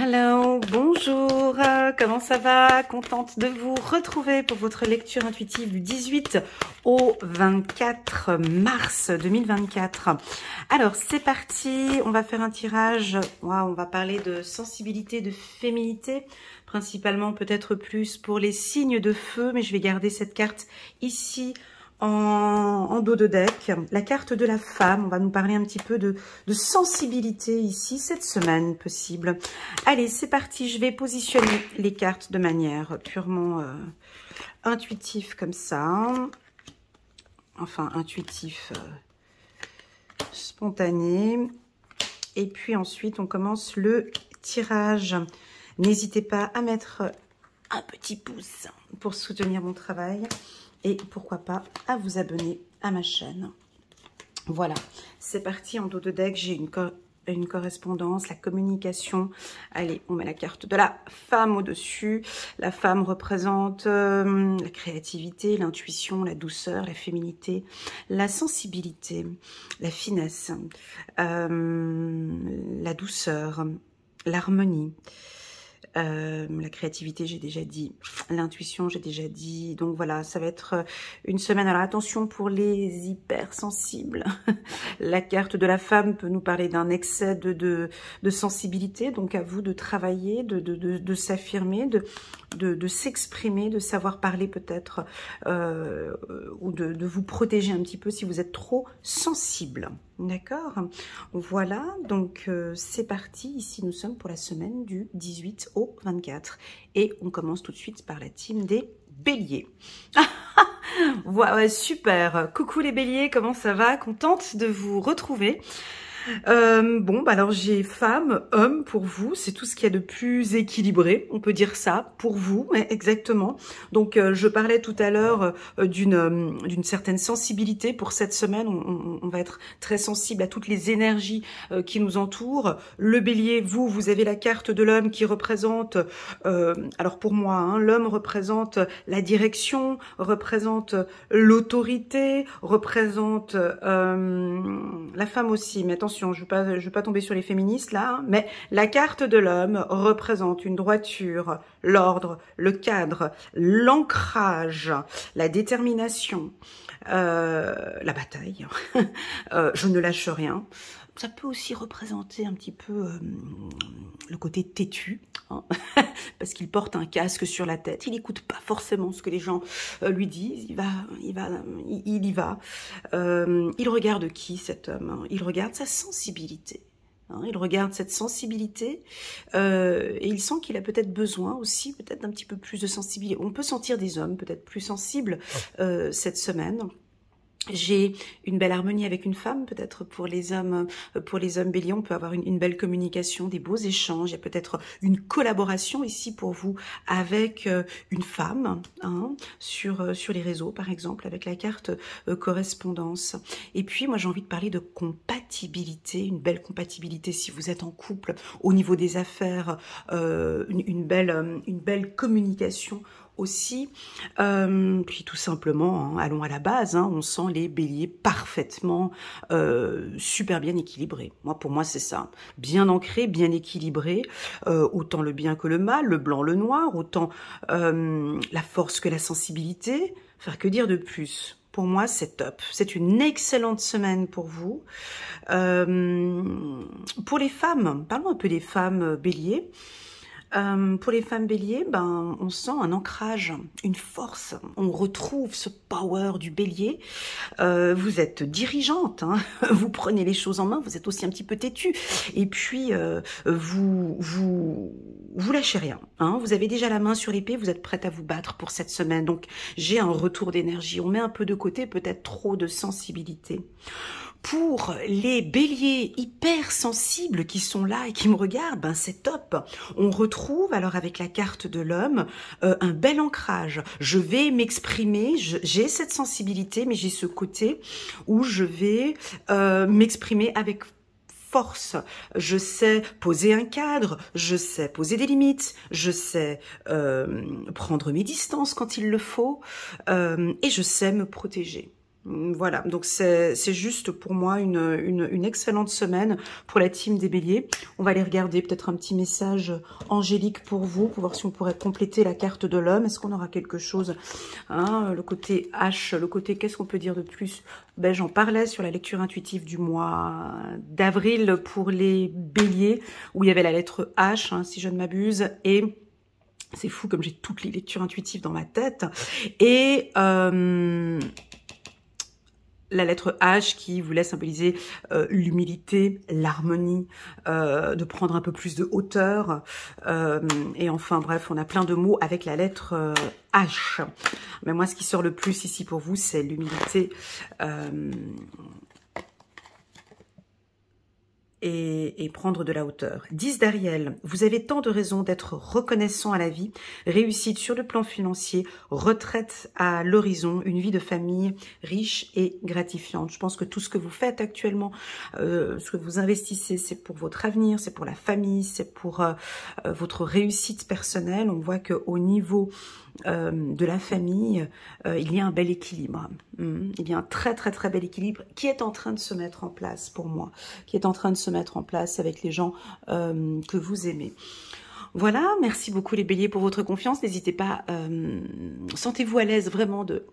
Hello, bonjour, comment ça va? Contente de vous retrouver pour votre lecture intuitive du 18 au 24 mars 2024. Alors, c'est parti, on va faire un tirage, on va parler de sensibilité, de féminité, principalement peut-être plus pour les signes de feu, mais je vais garder cette carte ici en dos de deck. La carte de la femme, on va nous parler un petit peu de sensibilité ici, cette semaine possible. Allez, c'est parti, je vais positionner les cartes de manière purement intuitive comme ça. Enfin, intuitif, spontané. Et puis ensuite, on commence le tirage. N'hésitez pas à mettre un petit pouce pour soutenir mon travail. Et pourquoi pas à vous abonner à ma chaîne. Voilà, c'est parti en dos de deck. J'ai une correspondance, la communication. Allez, on met la carte de la femme au-dessus. La femme représente la créativité, l'intuition, la douceur, la féminité, la sensibilité, la finesse, la douceur, l'harmonie. La créativité, j'ai déjà dit. L'intuition, j'ai déjà dit. Donc voilà, ça va être une semaine. Alors attention pour les hypersensibles. La carte de la femme peut nous parler d'un excès de sensibilité. Donc à vous de travailler, de s'affirmer, de s'exprimer, de savoir parler peut-être ou de vous protéger un petit peu si vous êtes trop sensible. D'accord? Voilà, donc c'est parti. Ici, nous sommes pour la semaine du 18 au 24. Et on commence tout de suite par la team des béliers. Voilà, super. Coucou les béliers, comment ça va? Contente de vous retrouver. Bon, bah alors j'ai femme, homme pour vous, c'est tout ce qu'il y a de plus équilibré, on peut dire ça, pour vous, exactement. Donc je parlais tout à l'heure d'une certaine sensibilité pour cette semaine, on va être très sensible à toutes les énergies qui nous entourent. Le bélier, vous avez la carte de l'homme qui représente, alors pour moi, hein, l'homme représente la direction, représente l'autorité, représente la femme aussi, mais attention, je veux pas tomber sur les féministes là, hein, mais la carte de l'homme représente une droiture, l'ordre, le cadre, l'ancrage, la détermination, la bataille, je ne lâche rien. Ça peut aussi représenter un petit peu le côté têtu, hein, parce qu'il porte un casque sur la tête. Il n'écoute pas forcément ce que les gens lui disent. Il y va. Il regarde qui, cet homme, hein? Il regarde sa sensibilité. Hein, il regarde cette sensibilité et il sent qu'il a peut-être besoin aussi, peut-être d'un petit peu plus de sensibilité. On peut sentir des hommes peut-être plus sensibles cette semaine. J'ai une belle harmonie avec une femme, peut-être pour les hommes béliers, on peut avoir une belle communication, des beaux échanges, il y a peut-être une collaboration ici pour vous avec une femme, hein, sur les réseaux par exemple, avec la carte correspondance. Et puis moi j'ai envie de parler de compatibilité, une belle compatibilité si vous êtes en couple, au niveau des affaires, une belle communication aussi, puis tout simplement, hein, allons à la base, hein, on sent les béliers parfaitement super bien équilibrés. Pour moi c'est ça, bien ancré, bien équilibré, autant le bien que le mal, le blanc, le noir, autant la force que la sensibilité. Enfin, que dire de plus? Pour moi, c'est top. C'est une excellente semaine pour vous. Pour les femmes, parlons un peu des femmes béliers. Pour les femmes béliers, on sent un ancrage, une force. On retrouve ce power du bélier. Vous êtes dirigeante, hein, vous prenez les choses en main, vous êtes aussi un petit peu têtu. Et puis, vous lâchez rien. Hein, vous avez déjà la main sur l'épée, vous êtes prête à vous battre pour cette semaine. Donc, j'ai un retour d'énergie. On met un peu de côté, peut-être trop de sensibilité. Pour les béliers hypersensibles qui sont là et qui me regardent, c'est top. On retrouve alors avec la carte de l'homme un bel ancrage. Je vais m'exprimer, j'ai cette sensibilité, mais j'ai ce côté où je vais m'exprimer avec force. Je sais poser un cadre, je sais poser des limites, je sais prendre mes distances quand il le faut, et je sais me protéger. Voilà, donc c'est juste pour moi une excellente semaine pour la team des béliers. On va aller regarder peut-être un petit message angélique pour vous, pour voir si on pourrait compléter la carte de l'homme. Est-ce qu'on aura quelque chose, hein, le côté H, le côté qu'est-ce qu'on peut dire de plus? Ben, j'en parlais sur la lecture intuitive du mois d'avril pour les béliers, où il y avait la lettre H, hein, si je ne m'abuse, et... c'est fou comme j'ai toutes les lectures intuitives dans ma tête. Et... la lettre H qui voulait symboliser l'humilité, l'harmonie, de prendre un peu plus de hauteur. Et enfin, bref, on a plein de mots avec la lettre H. Mais moi, ce qui sort le plus ici pour vous, c'est l'humilité. Et prendre de la hauteur. 10 d'Ariel, vous avez tant de raisons d'être reconnaissant à la vie, réussite sur le plan financier, retraite à l'horizon, une vie de famille riche et gratifiante. Je pense que tout ce que vous faites actuellement, ce que vous investissez, c'est pour votre avenir, c'est pour la famille, c'est pour votre réussite personnelle. On voit qu'au niveau de la famille, il y a un bel équilibre. Il y a un très très très bel équilibre qui est en train de se mettre en place pour moi, qui est en train de se mettre en place avec les gens que vous aimez. Voilà, merci beaucoup les béliers pour votre confiance. N'hésitez pas, sentez-vous à l'aise vraiment de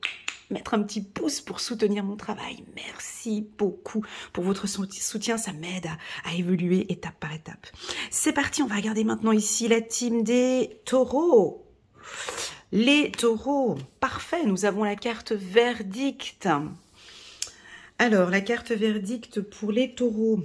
mettre un petit pouce pour soutenir mon travail. Merci beaucoup pour votre soutien, ça m'aide à évoluer étape par étape. C'est parti, on va regarder maintenant ici la team des taureaux. Les taureaux, parfait, nous avons la carte verdict. Alors, la carte verdict pour les taureaux.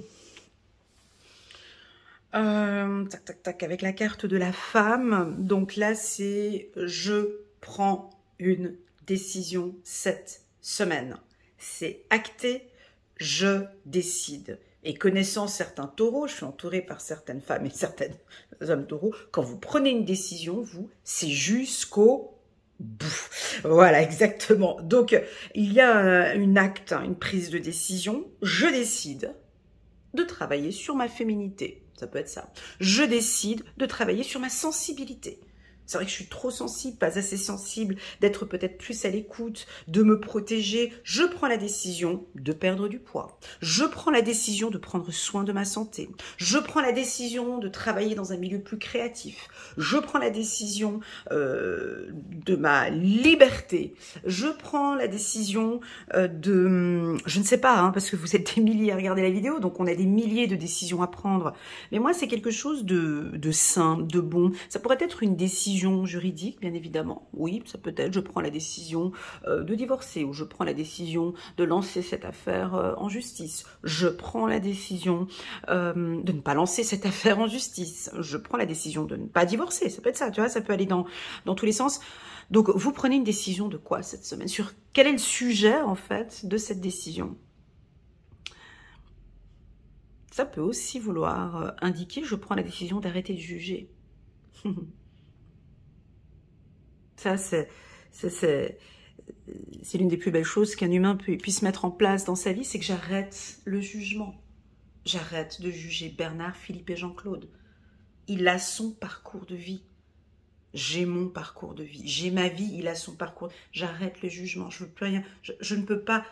Tac, tac, tac, avec la carte de la femme. Donc là, c'est « Je prends une décision cette semaine ». C'est acté, je décide. Et connaissant certains taureaux, je suis entourée par certaines femmes et certains hommes taureaux, quand vous prenez une décision, vous, c'est jusqu'au bout. Voilà, exactement. Donc, il y a une acte, une prise de décision. Je décide de travailler sur ma féminité. Ça peut être ça. Je décide de travailler sur ma sensibilité. C'est vrai que je suis trop sensible, pas assez sensible, d'être peut-être plus à l'écoute, de me protéger. Je prends la décision de perdre du poids. Je prends la décision de prendre soin de ma santé. Je prends la décision de travailler dans un milieu plus créatif. Je prends la décision de ma liberté. Je prends la décision de... Je ne sais pas, hein, parce que vous êtes des milliers à regarder la vidéo, donc on a des milliers de décisions à prendre. Mais moi, c'est quelque chose de sain, de bon. Ça pourrait être une décision juridique, bien évidemment. Oui, ça peut être, je prends la décision de divorcer ou je prends la décision de lancer cette affaire en justice. Je prends la décision de ne pas lancer cette affaire en justice. Je prends la décision de ne pas divorcer. Ça peut être ça, tu vois, ça peut aller dans tous les sens. Donc, vous prenez une décision de quoi cette semaine? Sur quel est le sujet, en fait, de cette décision? Ça peut aussi vouloir indiquer, je prends la décision d'arrêter de juger. Ça, c'est l'une des plus belles choses qu'un humain puisse mettre en place dans sa vie, c'est que j'arrête le jugement. J'arrête de juger Bernard, Philippe et Jean-Claude. Il a son parcours de vie. J'ai mon parcours de vie. J'ai ma vie, il a son parcours. J'arrête le jugement. Je veux plus rien. Je ne peux pas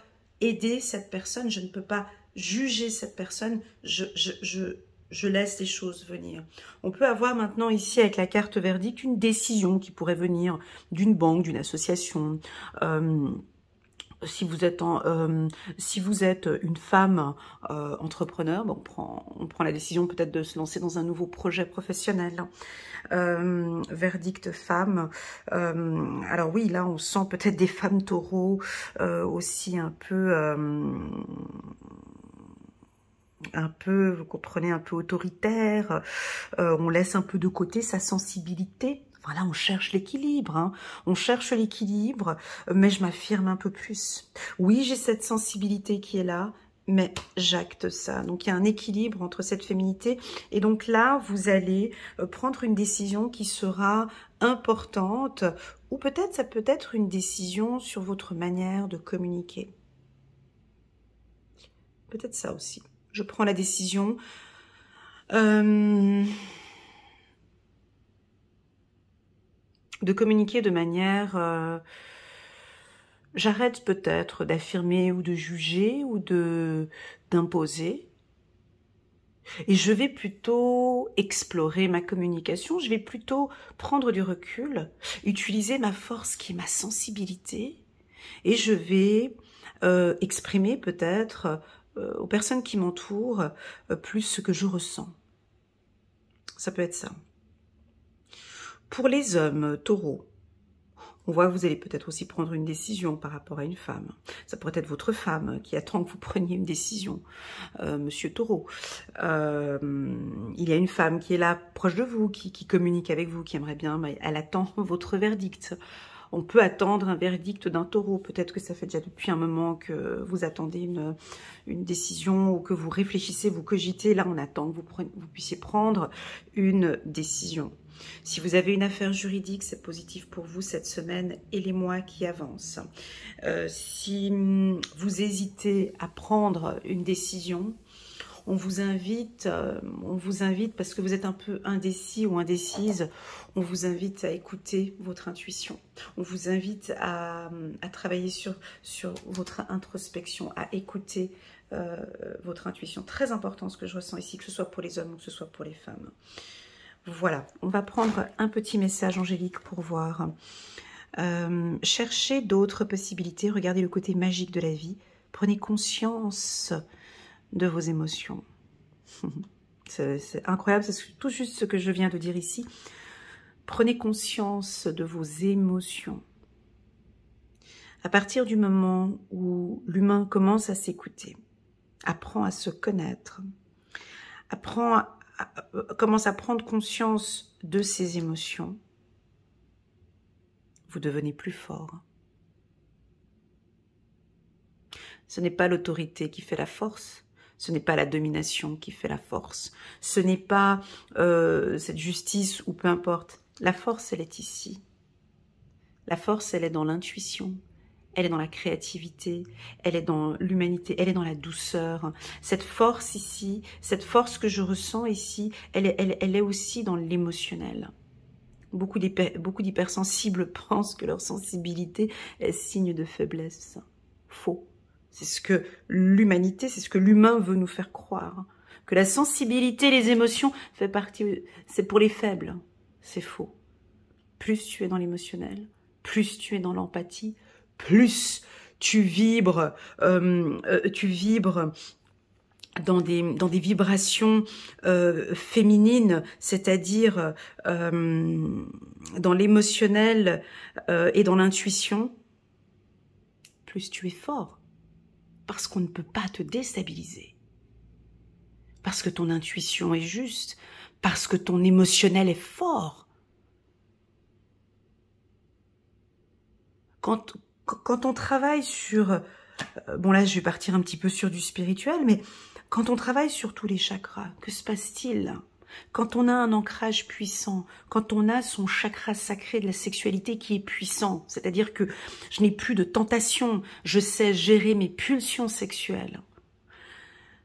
aider cette personne. Je ne peux pas juger cette personne. Je laisse les choses venir. On peut avoir maintenant ici avec la carte verdict une décision qui pourrait venir d'une banque, d'une association. Si vous êtes une femme entrepreneur, bon, on prend la décision peut-être de se lancer dans un nouveau projet professionnel. Verdict femme. Alors oui, là on sent peut-être des femmes taureaux aussi un peu, vous comprenez, un peu autoritaire, on laisse un peu de côté sa sensibilité. Voilà, on cherche l'équilibre, hein. On cherche l'équilibre, mais je m'affirme un peu plus. Oui, j'ai cette sensibilité qui est là, mais j'acte ça. Donc, il y a un équilibre entre cette féminité. Et donc là, vous allez prendre une décision qui sera importante, ou peut-être, ça peut être une décision sur votre manière de communiquer. Peut-être ça aussi. Je prends la décision de communiquer de manière J'arrête peut-être d'affirmer ou de juger ou d'imposer. Et je vais plutôt explorer ma communication, je vais plutôt prendre du recul, utiliser ma force qui est ma sensibilité, et je vais exprimer peut-être aux personnes qui m'entourent plus ce que je ressens. Ça peut être ça. Pour les hommes taureaux, on voit que vous allez peut-être aussi prendre une décision par rapport à une femme. Ça pourrait être votre femme qui attend que vous preniez une décision, monsieur Taureau. Il y a une femme qui est là, proche de vous, qui communique avec vous, qui aimerait bien, mais elle attend votre verdict. On peut attendre un verdict d'un taureau. Peut-être que ça fait déjà depuis un moment que vous attendez une décision ou que vous réfléchissez, vous cogitez. Là, on attend que vous puissiez prendre une décision. Si vous avez une affaire juridique, c'est positif pour vous cette semaine et les mois qui avancent. Si vous hésitez à prendre une décision, on vous invite parce que vous êtes un peu indécis ou indécise, on vous invite à écouter votre intuition. On vous invite à travailler sur votre introspection, à écouter votre intuition. Très important ce que je ressens ici, que ce soit pour les hommes ou que ce soit pour les femmes. Voilà, on va prendre un petit message angélique pour voir. Cherchez d'autres possibilités, regardez le côté magique de la vie. Prenez conscience de vos émotions. C'est incroyable, c'est tout juste ce que je viens de dire ici. Prenez conscience de vos émotions. À partir du moment où l'humain commence à s'écouter, apprend à se connaître, commence à prendre conscience de ses émotions, vous devenez plus fort. Ce n'est pas l'autorité qui fait la force, ce n'est pas la domination qui fait la force, ce n'est pas cette justice ou peu importe. La force, elle est ici. La force, elle est dans l'intuition. Elle est dans la créativité, elle est dans l'humanité, elle est dans la douceur. Cette force ici, cette force que je ressens ici, elle est aussi dans l'émotionnel. Beaucoup d'hypersensibles pensent que leur sensibilité est signe de faiblesse. Faux. C'est ce que l'humanité, c'est ce que l'humain veut nous faire croire. Que la sensibilité, les émotions, fait partie, c'est pour les faibles. C'est faux. Plus tu es dans l'émotionnel, plus tu es dans l'empathie, plus tu vibres dans des vibrations féminines, c'est-à-dire dans l'émotionnel et dans l'intuition, plus tu es fort. Parce qu'on ne peut pas te déstabiliser. Parce que ton intuition est juste. Parce que ton émotionnel est fort. Quand on travaille sur... bon là, je vais partir un petit peu sur du spirituel, mais quand on travaille sur tous les chakras, que se passe-t-il? Quand on a un ancrage puissant, quand on a son chakra sacré de la sexualité qui est puissant, c'est-à-dire que je n'ai plus de tentation, je sais gérer mes pulsions sexuelles.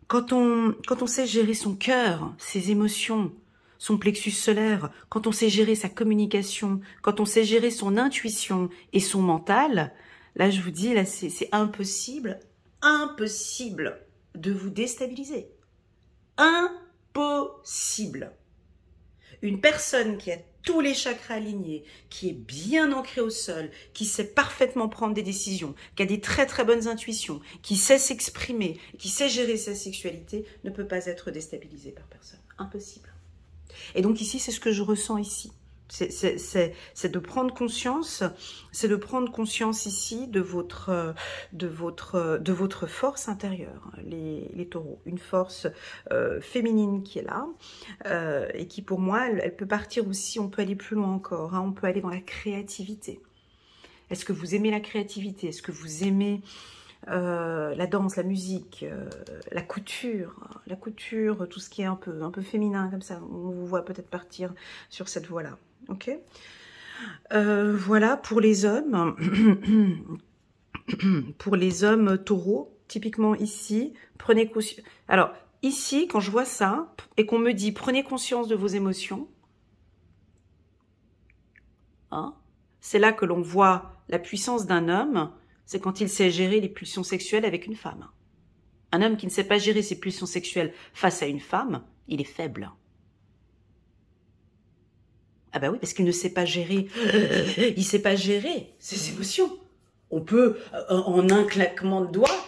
Quand on sait gérer son cœur, ses émotions, son plexus solaire, quand on sait gérer sa communication, quand on sait gérer son intuition et son mental, là je vous dis, là c'est impossible de vous déstabiliser. Impossible. Une personne qui a tous les chakras alignés, qui est bien ancrée au sol, qui sait parfaitement prendre des décisions, qui a des très très bonnes intuitions, qui sait s'exprimer, qui sait gérer sa sexualité, ne peut pas être déstabilisée par personne. Impossible. Et donc ici, c'est ce que je ressens ici. C'est de prendre conscience, ici de votre force intérieure, les taureaux. Une force féminine qui est là et qui pour moi, elle peut partir aussi, on peut aller plus loin encore, hein, on peut aller dans la créativité. Est-ce que vous aimez la créativité? Est-ce que vous aimez la danse, la musique, la couture, tout ce qui est un peu féminin comme ça? On vous voit peut-être partir sur cette voie-là. Ok, voilà pour les hommes. Pour les hommes taureaux, typiquement ici, prenez conscience. Alors ici, quand je vois ça et qu'on me dit prenez conscience de vos émotions, hein, c'est là que l'on voit la puissance d'un homme. c'est quand il sait gérer les pulsions sexuelles avec une femme. Un homme qui ne sait pas gérer ses pulsions sexuelles face à une femme, il est faible. Ah bah oui, parce qu'il ne sait pas gérer. Il ne sait pas gérer ses émotions. On peut, en un claquement de doigts,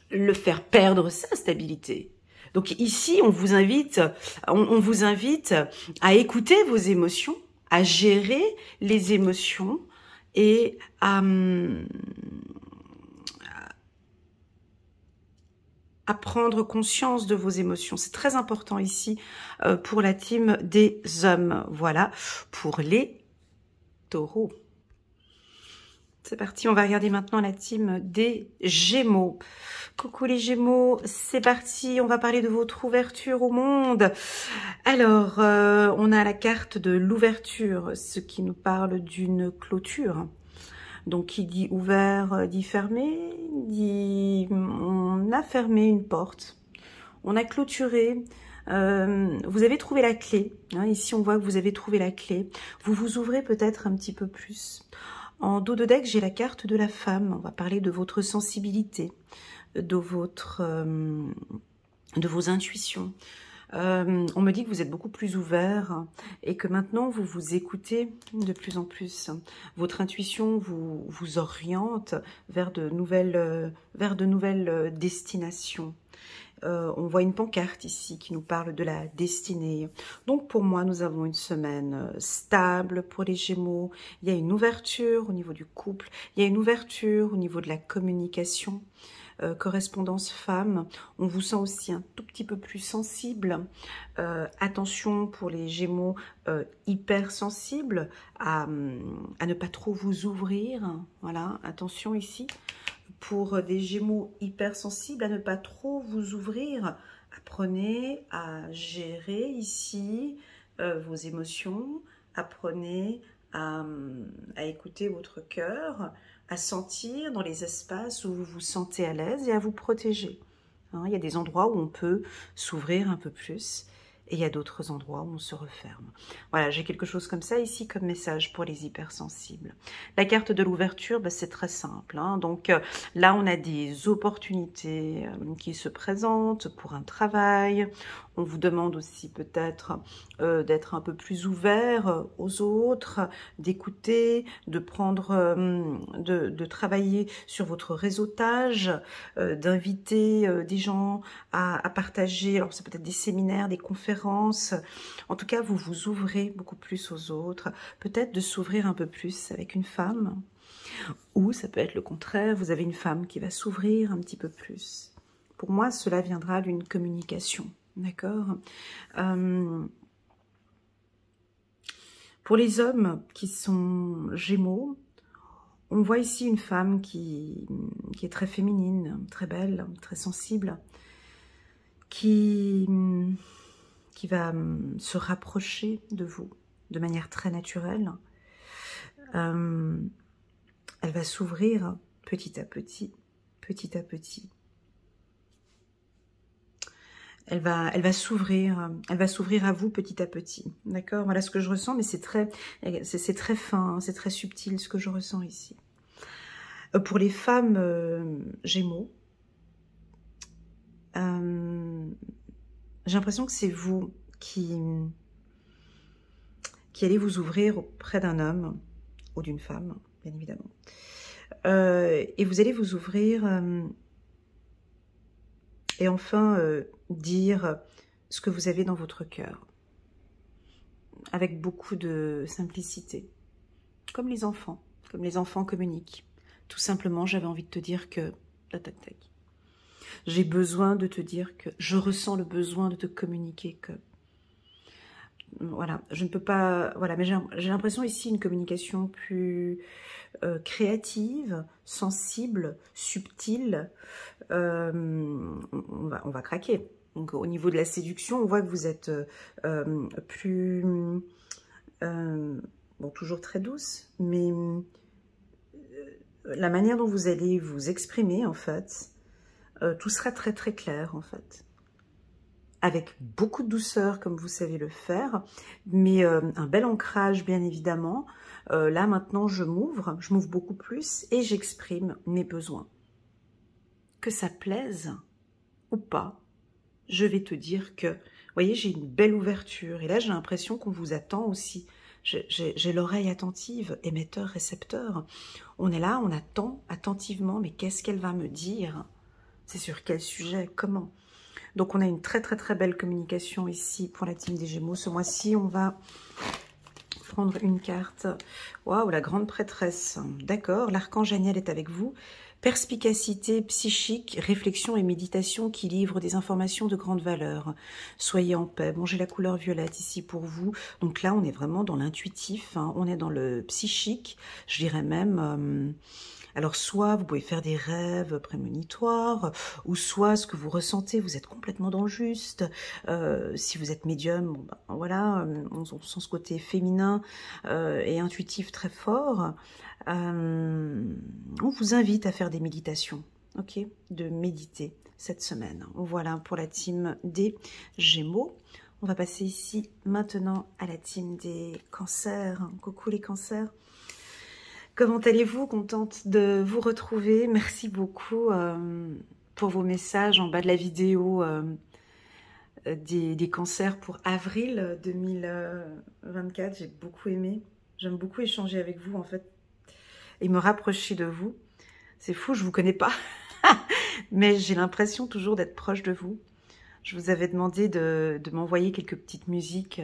le faire perdre sa stabilité. Donc ici, on vous invite à écouter vos émotions, à gérer les émotions et à prendre conscience de vos émotions. C'est très important ici pour la team des hommes. Voilà, pour les taureaux. C'est parti, on va regarder maintenant la team des Gémeaux. Coucou les Gémeaux, c'est parti, on va parler de votre ouverture au monde. Alors, on a la carte de l'ouverture, ce qui nous parle d'une clôture. Donc, qui dit ouvert, dit fermé, dit on a fermé une porte, on a clôturé. Vous avez trouvé la clé. Hein, ici, on voit que vous avez trouvé la clé. Vous vous ouvrez peut-être un petit peu plus. En dos de deck, j'ai la carte de la femme. On va parler de votre sensibilité, de vos intuitions. On me dit que vous êtes beaucoup plus ouvert et que maintenant vous vous écoutez de plus en plus. Votre intuition vous oriente vers de nouvelles destinations. On voit une pancarte ici qui nous parle de la destinée. Donc pour moi, nous avons une semaine stable pour les Gémeaux. Il y a une ouverture au niveau du couple, il y a une ouverture au niveau de la communication. Correspondance femme, on vous sent aussi un tout petit peu plus sensible. Attention pour les Gémeaux hypersensibles à ne pas trop vous ouvrir. Voilà, attention ici. Pour des Gémeaux hypersensibles, à ne pas trop vous ouvrir. Apprenez à gérer ici vos émotions. Apprenez à écouter votre cœur, à sentir dans les espaces où vous vous sentez à l'aise et à vous protéger. Hein, il y a des endroits où on peut s'ouvrir un peu plus et il y a d'autres endroits où on se referme. Voilà, j'ai quelque chose comme ça ici comme message pour les hypersensibles. La carte de l'ouverture, ben, c'est très simple. Hein. Donc là, on a des opportunités qui se présentent pour un travail. On vous demande aussi peut-être d'être un peu plus ouvert aux autres, d'écouter, de prendre, de travailler sur votre réseautage, d'inviter des gens à partager. Alors c'est peut-être des séminaires, des conférences. En tout cas, vous vous ouvrez beaucoup plus aux autres. Peut-être de s'ouvrir un peu plus avec une femme. Ou ça peut être le contraire, vous avez une femme qui va s'ouvrir un petit peu plus. Pour moi, cela viendra d'une communication. D'accord. Pour les hommes qui sont Gémeaux, on voit ici une femme qui est très féminine, très belle, très sensible, qui va se rapprocher de vous de manière très naturelle. Elle va s'ouvrir petit à petit, petit à petit. Elle va s'ouvrir à vous petit à petit. D'accord? Voilà ce que je ressens, mais c'est très fin, c'est très subtil ce que je ressens ici. Pour les femmes Gémeaux, j'ai l'impression que c'est vous qui allez vous ouvrir auprès d'un homme ou d'une femme, bien évidemment. Et vous allez vous ouvrir et enfin dire ce que vous avez dans votre cœur, avec beaucoup de simplicité, comme les enfants communiquent. Tout simplement, j'avais envie de te dire que, tac, tac, tac. J'ai besoin de te dire que, je ressens le besoin de te communiquer que, voilà, je ne peux pas, voilà, mais j'ai l'impression ici une communication plus créative, sensible, subtile. On va craquer. Donc au niveau de la séduction, on voit que vous êtes plus, bon, toujours très douce, mais la manière dont vous allez vous exprimer, en fait, tout sera très très clair, en fait. avec beaucoup de douceur comme vous savez le faire, mais un bel ancrage bien évidemment. Là maintenant je m'ouvre beaucoup plus et j'exprime mes besoins. Que ça plaise ou pas, je vais te dire que, vous voyez, j'ai une belle ouverture et là j'ai l'impression qu'on vous attend aussi. J'ai l'oreille attentive, émetteur, récepteur. On est là, on attend attentivement, mais qu'est-ce qu'elle va me dire? C'est sur quel sujet? Comment? Donc on a une très très très belle communication ici pour la team des Gémeaux. Ce mois-ci, on va prendre une carte. Waouh, la grande prêtresse. D'accord, l'archange Aniel est avec vous. Perspicacité psychique, réflexion et méditation qui livrent des informations de grande valeur. Soyez en paix. Bon, j'ai la couleur violette ici pour vous. Donc là, on est vraiment dans l'intuitif. Hein. On est dans le psychique. Je dirais même... alors, soit vous pouvez faire des rêves prémonitoires, ou soit ce que vous ressentez, vous êtes complètement dans le juste. Si vous êtes médium, bon, ben, voilà, on sent ce côté féminin et intuitif très fort. On vous invite à faire des méditations, ok, de méditer cette semaine. Voilà pour la team des Gémeaux. On va passer ici maintenant à la team des Cancers. Coucou les Cancers. Comment allez-vous? Contente de vous retrouver. Merci beaucoup pour vos messages en bas de la vidéo des Cancers pour avril 2024. J'ai beaucoup aimé. J'aime beaucoup échanger avec vous en fait et me rapprocher de vous. C'est fou, je vous connais pas, mais j'ai l'impression toujours d'être proche de vous. Je vous avais demandé de m'envoyer quelques petites musiques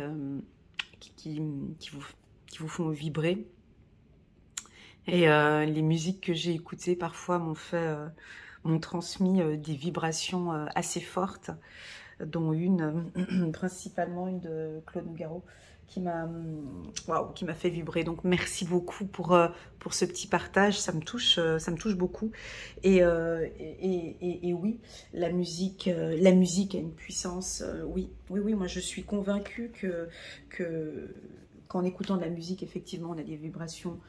qui vous font vibrer. Et les musiques que j'ai écoutées parfois m'ont transmis des vibrations assez fortes, dont une, principalement une de Claude Nougaro, qui m'a fait vibrer. Donc merci beaucoup pour ce petit partage, ça me touche beaucoup. Et oui, la musique a une puissance. Oui, moi je suis convaincue que qu'en écoutant de la musique, effectivement, on a des vibrations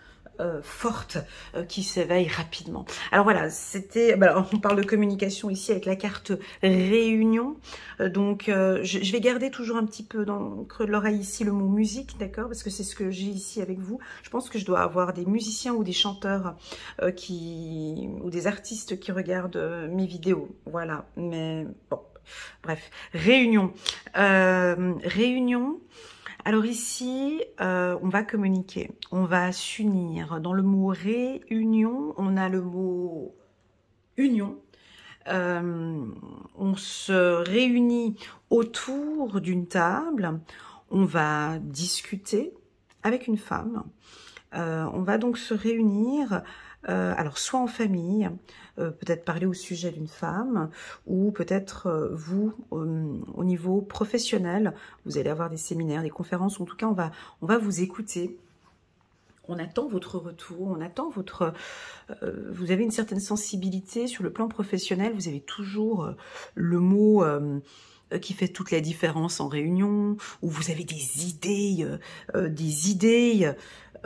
fortes qui s'éveillent rapidement. Alors voilà, c'était... on parle de communication ici avec la carte réunion. Donc, je vais garder toujours un petit peu dans le creux de l'oreille ici le mot musique, d'accord? Parce que c'est ce que j'ai ici avec vous. Je pense que je dois avoir des musiciens ou des chanteurs ou des artistes qui regardent mes vidéos. Voilà, mais bon, bref. Réunion. Réunion. Alors ici, on va communiquer, on va s'unir. Dans le mot réunion, on a le mot union. On se réunit autour d'une table, on va discuter avec une femme. On va donc se réunir, alors soit en famille, peut-être parler au sujet d'une femme, ou peut-être vous, au niveau professionnel, vous allez avoir des séminaires, des conférences, en tout cas on va vous écouter. On attend votre retour, on attend votre... vous avez une certaine sensibilité sur le plan professionnel, vous avez toujours le mot... qui fait toute la différence en réunion, où vous avez des idées,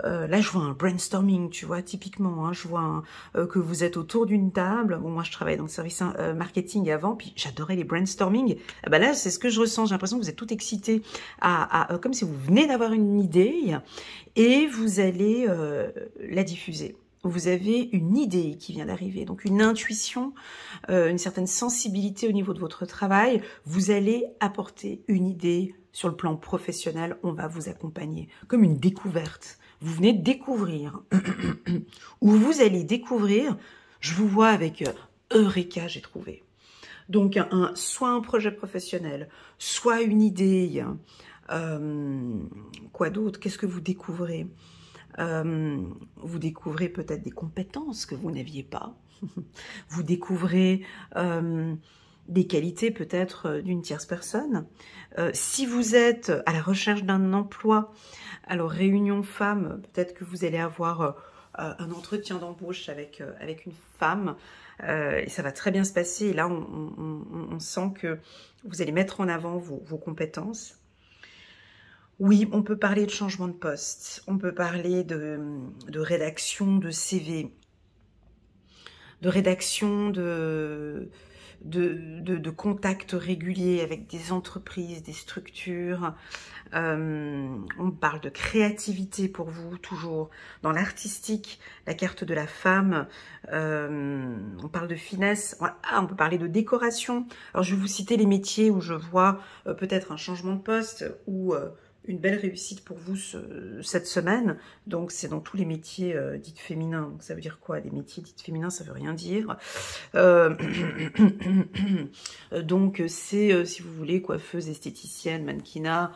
là, je vois un brainstorming, tu vois, typiquement, hein, je vois que vous êtes autour d'une table. Bon, moi, je travaillais dans le service marketing avant, puis j'adorais les brainstorming. Ah bah là, c'est ce que je ressens. J'ai l'impression que vous êtes tout excité, comme si vous venez d'avoir une idée, et vous allez la diffuser. Vous avez une idée qui vient d'arriver, donc une intuition, une certaine sensibilité au niveau de votre travail. Vous allez apporter une idée sur le plan professionnel. On va vous accompagner comme une découverte. Vous venez de découvrir, ou vous allez découvrir, je vous vois avec Eureka, j'ai trouvé. Donc, soit un projet professionnel, soit une idée. Quoi d'autre? Qu'est-ce que vous découvrez? Vous découvrez peut-être des compétences que vous n'aviez pas. Vous découvrez des qualités peut-être d'une tierce personne. Si vous êtes à la recherche d'un emploi, alors réunion femme, peut-être que vous allez avoir un entretien d'embauche avec une femme et ça va très bien se passer. Et là, on sent que vous allez mettre en avant vos compétences. Oui, on peut parler de changement de poste, on peut parler de rédaction de CV, de rédaction de contacts réguliers avec des entreprises, des structures. On parle de créativité pour vous, toujours. Dans l'artistique, la carte de la femme, on parle de finesse. On peut parler de décoration. Alors, je vais vous citer les métiers où je vois peut-être un changement de poste ou une belle réussite pour vous cette semaine. Donc, c'est dans tous les métiers dits féminins. Donc, ça veut dire quoi? Les métiers dits féminins, ça veut rien dire. Donc, c'est, si vous voulez, coiffeuse, esthéticienne, mannequinat.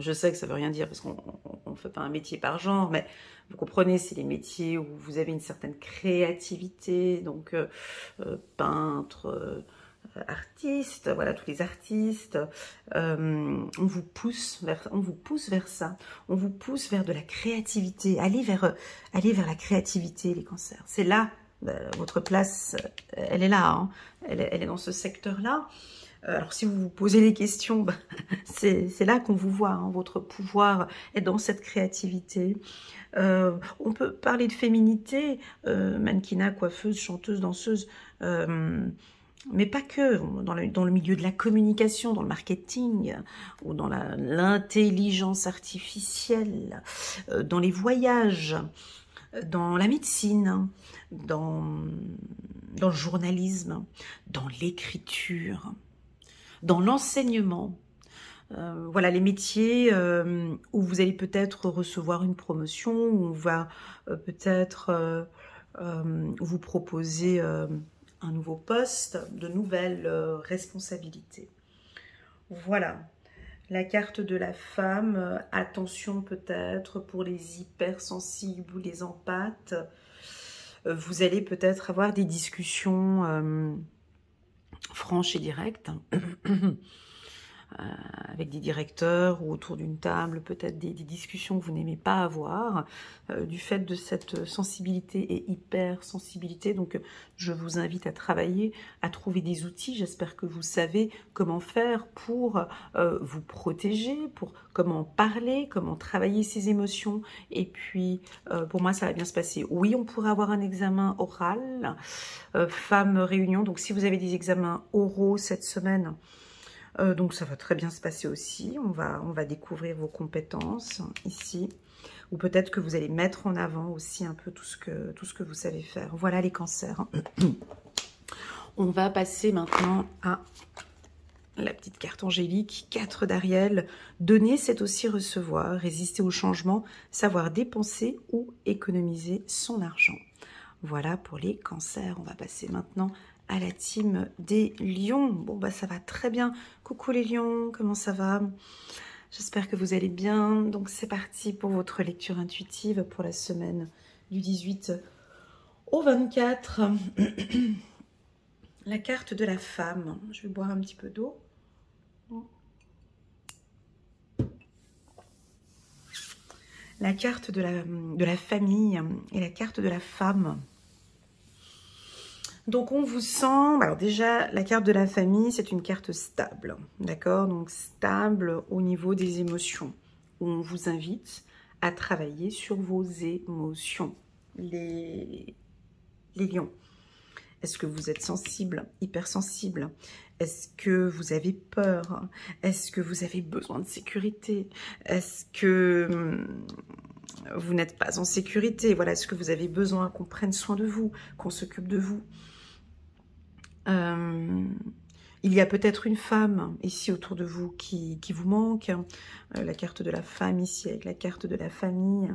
Je sais que ça veut rien dire parce qu'on ne fait pas un métier par genre, mais vous comprenez, c'est les métiers où vous avez une certaine créativité, donc peintre, artiste, voilà, tous les artistes, on vous pousse vers ça, on vous pousse vers de la créativité, allez vers la créativité, les cancers. C'est là, votre place, elle est là, hein. Elle est dans ce secteur-là. Alors, si vous vous posez des questions, c'est là qu'on vous voit, hein. Votre pouvoir est dans cette créativité. On peut parler de féminité, mannequinat, coiffeuse, chanteuse, danseuse, mais pas que, dans le milieu de la communication, dans le marketing, ou dans l'intelligence artificielle, dans les voyages, dans la médecine, dans le journalisme, dans l'écriture, dans l'enseignement. Voilà les métiers où vous allez peut-être recevoir une promotion, où on va peut-être vous proposer un nouveau poste, de nouvelles responsabilités. Voilà, la carte de la femme, attention peut-être pour les hypersensibles ou les empathes. Vous allez peut-être avoir des discussions franches et directes avec des directeurs ou autour d'une table, peut-être des discussions que vous n'aimez pas avoir, du fait de cette sensibilité et hypersensibilité. Donc, je vous invite à travailler, à trouver des outils. J'espère que vous savez comment faire pour vous protéger, pour comment parler, comment travailler ses émotions. Et puis, pour moi, ça va bien se passer. Oui, on pourrait avoir un examen oral, femme réunion. Donc, si vous avez des examens oraux cette semaine, donc ça va très bien se passer aussi, on va découvrir vos compétences ici, ou peut-être que vous allez mettre en avant aussi un peu tout ce que vous savez faire. Voilà les cancers. On va passer maintenant à la petite carte angélique, 4 d'Ariel. Donner, c'est aussi recevoir, résister au changement, savoir dépenser ou économiser son argent. Voilà pour les cancers. On va passer maintenant à la team des lions. Bon, bah ça va très bien. Coucou les lions, comment ça va? J'espère que vous allez bien. Donc c'est parti pour votre lecture intuitive pour la semaine du 18 au 24. La carte de la femme. Je vais boire un petit peu d'eau. La carte de la famille et la carte de la femme. Donc, on vous sent... Alors déjà, la carte de la famille, c'est une carte stable, d'accord? Donc, stable au niveau des émotions. On vous invite à travailler sur vos émotions, les lions. Est-ce que vous êtes sensible, hypersensible? Est-ce que vous avez peur? Est-ce que vous avez besoin de sécurité? Est-ce que vous n'êtes pas en sécurité? Voilà, est-ce que vous avez besoin qu'on prenne soin de vous, qu'on s'occupe de vous? Il y a peut-être une femme ici autour de vous qui vous manque. La carte de la femme ici avec la carte de la famille.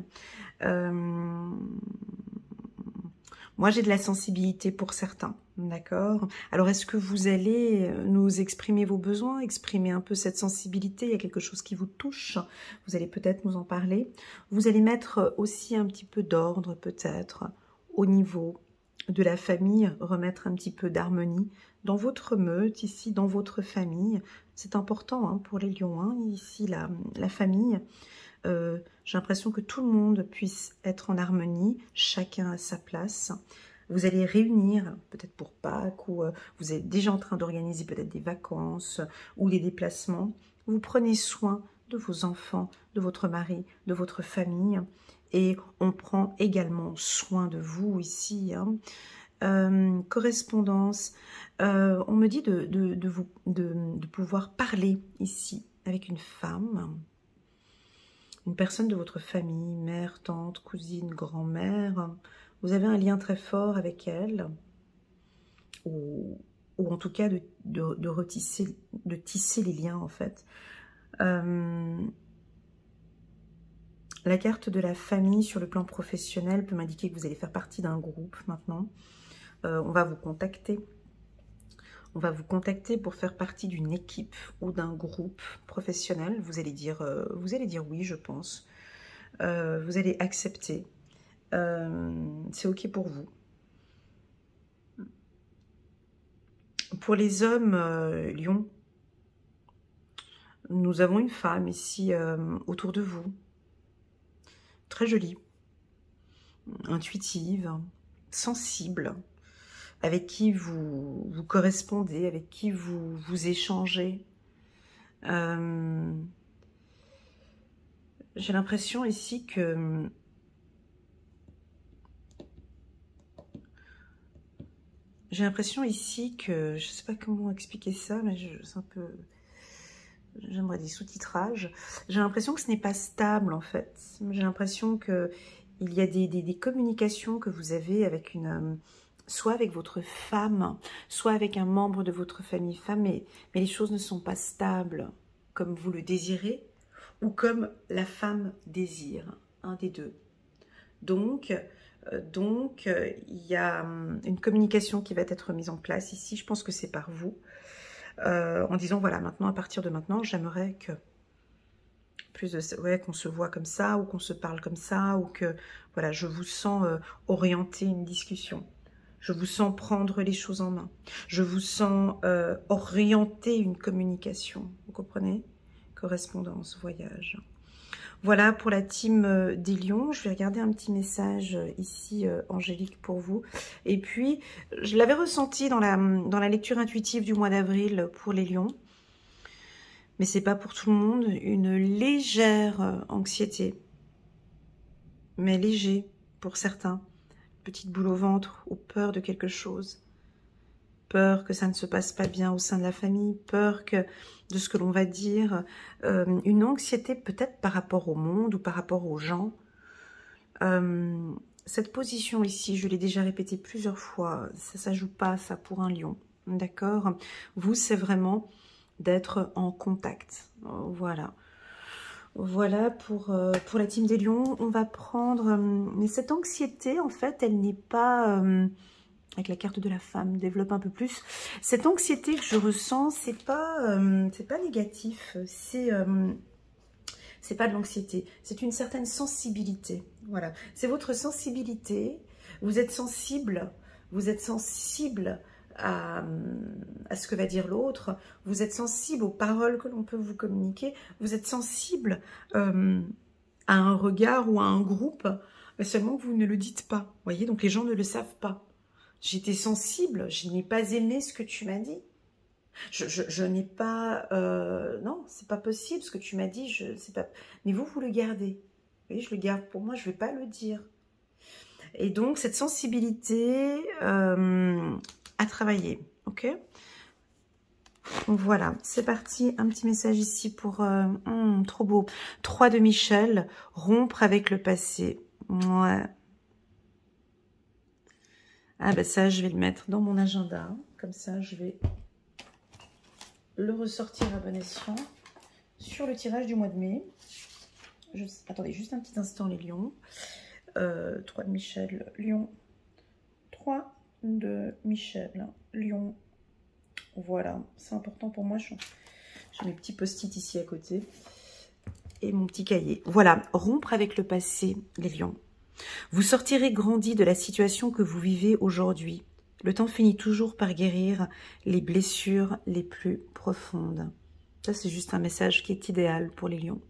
Moi, j'ai de la sensibilité pour certains, d'accord? Alors, est-ce que vous allez nous exprimer vos besoins, exprimer un peu cette sensibilité? Il y a quelque chose qui vous touche, vous allez peut-être nous en parler. Vous allez mettre aussi un petit peu d'ordre, peut-être, au niveau de la famille, remettre un petit peu d'harmonie dans votre meute, ici, dans votre famille. C'est important hein, pour les lions, hein, ici, la famille. J'ai l'impression que tout le monde puisse être en harmonie, chacun à sa place. Vous allez réunir, peut-être pour Pâques, ou vous êtes déjà en train d'organiser peut-être des vacances ou des déplacements. Vous prenez soin de vos enfants, de votre mari, de votre famille. Et on prend également soin de vous ici. Hein. correspondance. On me dit de pouvoir parler ici avec une femme, une personne de votre famille, mère, tante, cousine, grand-mère. Vous avez un lien très fort avec elle, ou en tout cas de tisser les liens en fait. La carte de la famille sur le plan professionnel peut m'indiquer que vous allez faire partie d'un groupe maintenant. On va vous contacter. On va vous contacter pour faire partie d'une équipe ou d'un groupe professionnel. Vous allez dire oui, je pense. Vous allez accepter. C'est OK pour vous. Pour les hommes, Lion, nous avons une femme ici autour de vous. Très jolie, intuitive, sensible, avec qui vous correspondez, avec qui vous échangez. J'ai l'impression ici que je ne sais pas comment expliquer ça, mais c'est un peu, j'aimerais des sous-titrages. J'ai l'impression que ce n'est pas stable en fait. J'ai l'impression que il y a des communications que vous avez avec soit avec votre femme, soit avec un membre de votre famille femme, mais les choses ne sont pas stables comme vous le désirez ou comme la femme désire, un des deux. Donc, il y a une communication qui va être mise en place ici. Je pense que c'est par vous. En disant, voilà, maintenant, à partir de maintenant, j'aimerais que qu'on se voit comme ça, ou qu'on se parle comme ça, ou que, voilà, je vous sens orienter une discussion. Je vous sens prendre les choses en main. Je vous sens orienter une communication. Vous comprenez? Correspondance, voyage. Voilà pour la team des lions. Je vais regarder un petit message ici, Angélique, pour vous. Et puis, je l'avais ressenti dans la lecture intuitive du mois d'avril pour les lions. Mais c'est pas pour tout le monde. Une légère anxiété. Mais léger pour certains. Petite boule au ventre ou peur de quelque chose. Peur que ça ne se passe pas bien au sein de la famille, peur de ce que l'on va dire, une anxiété peut-être par rapport au monde ou par rapport aux gens. Cette position ici, je l'ai déjà répété plusieurs fois, ça ne joue pas ça pour un lion, d'accord? Vous, c'est vraiment d'être en contact, voilà. Voilà pour la team des lions. On va prendre... mais cette anxiété, en fait, elle n'est pas... avec la carte de la femme, développe un peu plus. Cette anxiété que je ressens, c'est pas négatif, c'est pas de l'anxiété, c'est une certaine sensibilité. Voilà, c'est votre sensibilité. Vous êtes sensible à ce que va dire l'autre. Vous êtes sensible aux paroles que l'on peut vous communiquer. Vous êtes sensible à un regard ou à un groupe, seulement que vous ne le dites pas. Vous voyez, donc les gens ne le savent pas. J'étais sensible, je n'ai pas aimé ce que tu m'as dit. Je n'ai pas... non, c'est pas possible ce que tu m'as dit, c'est pas... Mais vous le gardez. Vous voyez, je le garde pour moi, je ne vais pas le dire. Et donc, cette sensibilité à travailler, ok? Voilà, c'est parti. Un petit message ici pour... trop beau. 3 de Michel, rompre avec le passé. Ouais. Ah ben ça, je vais le mettre dans mon agenda. Comme ça, je vais le ressortir à bon escient sur le tirage du mois de mai. Attendez, juste un petit instant, les lions. 3 de Michel, lion. 3 de Michel, lion. Voilà, c'est important pour moi. J'ai mes petits post-it ici à côté. Et mon petit cahier. Voilà, rompre avec le passé, les lions. Vous sortirez grandi de la situation que vous vivez aujourd'hui. Le temps finit toujours par guérir les blessures les plus profondes. Ça, c'est juste un message qui est idéal pour les lions.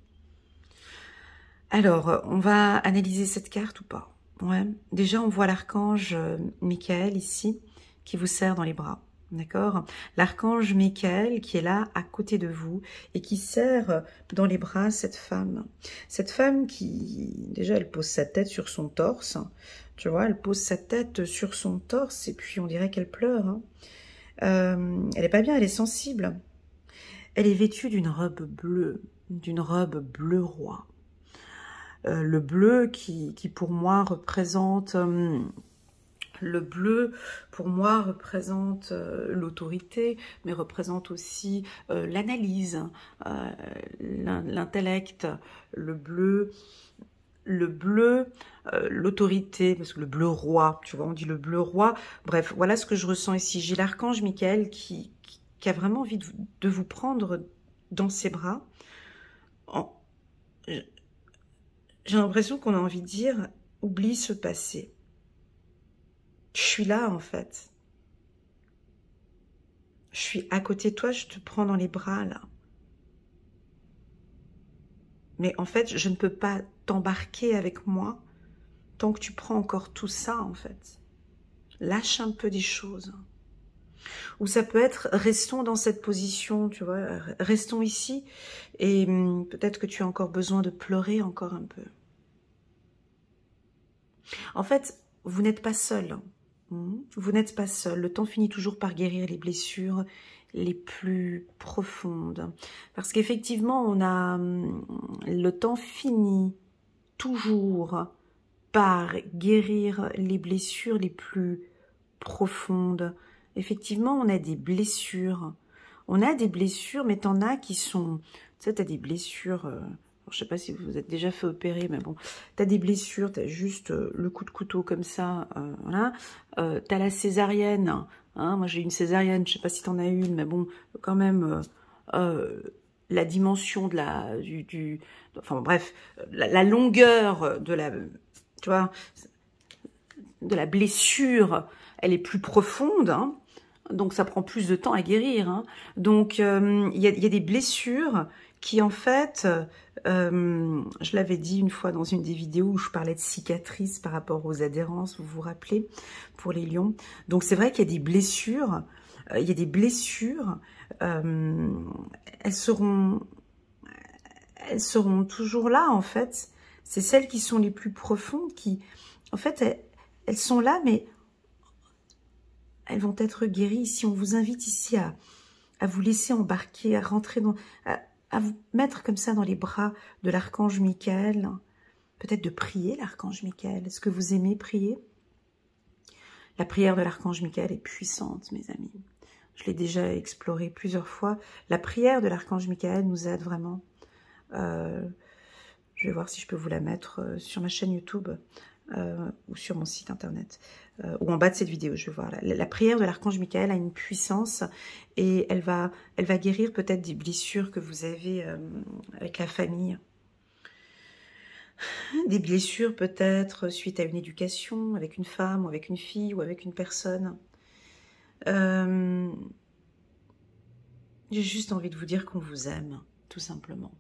Alors, on va analyser cette carte ou pas? Ouais. Déjà, on voit l'archange Michael ici, qui vous serre dans les bras. D'accord? L'archange Michael qui est là à côté de vous et qui serre dans les bras cette femme. Cette femme qui, déjà, elle pose sa tête sur son torse. Tu vois, elle pose sa tête sur son torse et puis on dirait qu'elle pleure. Hein. Elle est pas bien, elle est sensible. Elle est vêtue d'une robe bleu roi. Le bleu qui pour moi représente... le bleu, pour moi, représente l'autorité, mais représente aussi l'analyse, l'intellect. Le bleu, l'autorité, parce que le bleu roi, tu vois, on dit le bleu roi. Bref, voilà ce que je ressens ici. J'ai l'archange Michael qui a vraiment envie de vous prendre dans ses bras. J'ai l'impression qu'on a envie de dire, oublie ce passé. Je suis là, en fait. Je suis à côté de toi, je te prends dans les bras, là. Mais en fait, je ne peux pas t'embarquer avec moi tant que tu prends encore tout ça, en fait. Lâche un peu des choses. Ou ça peut être, restons dans cette position, tu vois, restons ici, et peut-être que tu as encore besoin de pleurer encore un peu. En fait, vous n'êtes pas seul. Vous n'êtes pas seul. Le temps finit toujours par guérir les blessures les plus profondes. Parce qu'effectivement, le temps finit toujours par guérir les blessures les plus profondes. Effectivement, on a des blessures. On a des blessures, mais t'en as qui sont... Tu sais, t'as des blessures... je sais pas si vous vous êtes déjà fait opérer, mais bon, tu as des blessures, tu as juste le coup de couteau comme ça, voilà. Tu as la césarienne, hein, moi j'ai une césarienne, je sais pas si tu en as une, mais bon, quand même, la dimension de enfin bref, la longueur de la, tu vois, de la blessure, elle est plus profonde, hein, donc ça prend plus de temps à guérir. Hein. Donc il y a des blessures qui en fait, je l'avais dit une fois dans une des vidéos où je parlais de cicatrices par rapport aux adhérences, vous vous rappelez, pour les lions. Donc c'est vrai qu'il y a des blessures, elles seront toujours là en fait. C'est celles qui sont les plus profondes qui, en fait, elles sont là, mais elles vont être guéries. Si on vous invite ici à vous laisser embarquer, à rentrer à vous mettre comme ça dans les bras de l'archange Michael, peut-être de prier l'archange Michael. Est-ce que vous aimez prier? La prière de l'archange Michael est puissante, mes amis. Je l'ai déjà exploré plusieurs fois. La prière de l'archange Michael nous aide vraiment. Je vais voir si je peux vous la mettre sur ma chaîne YouTube ou sur mon site internet. Ou en bas de cette vidéo, je vais voir. La prière de l'archange Michael a une puissance et elle va guérir peut-être des blessures que vous avez avec la famille. Des blessures peut-être suite à une éducation avec une femme ou avec une fille ou avec une personne. J'ai juste envie de vous dire qu'on vous aime, tout simplement.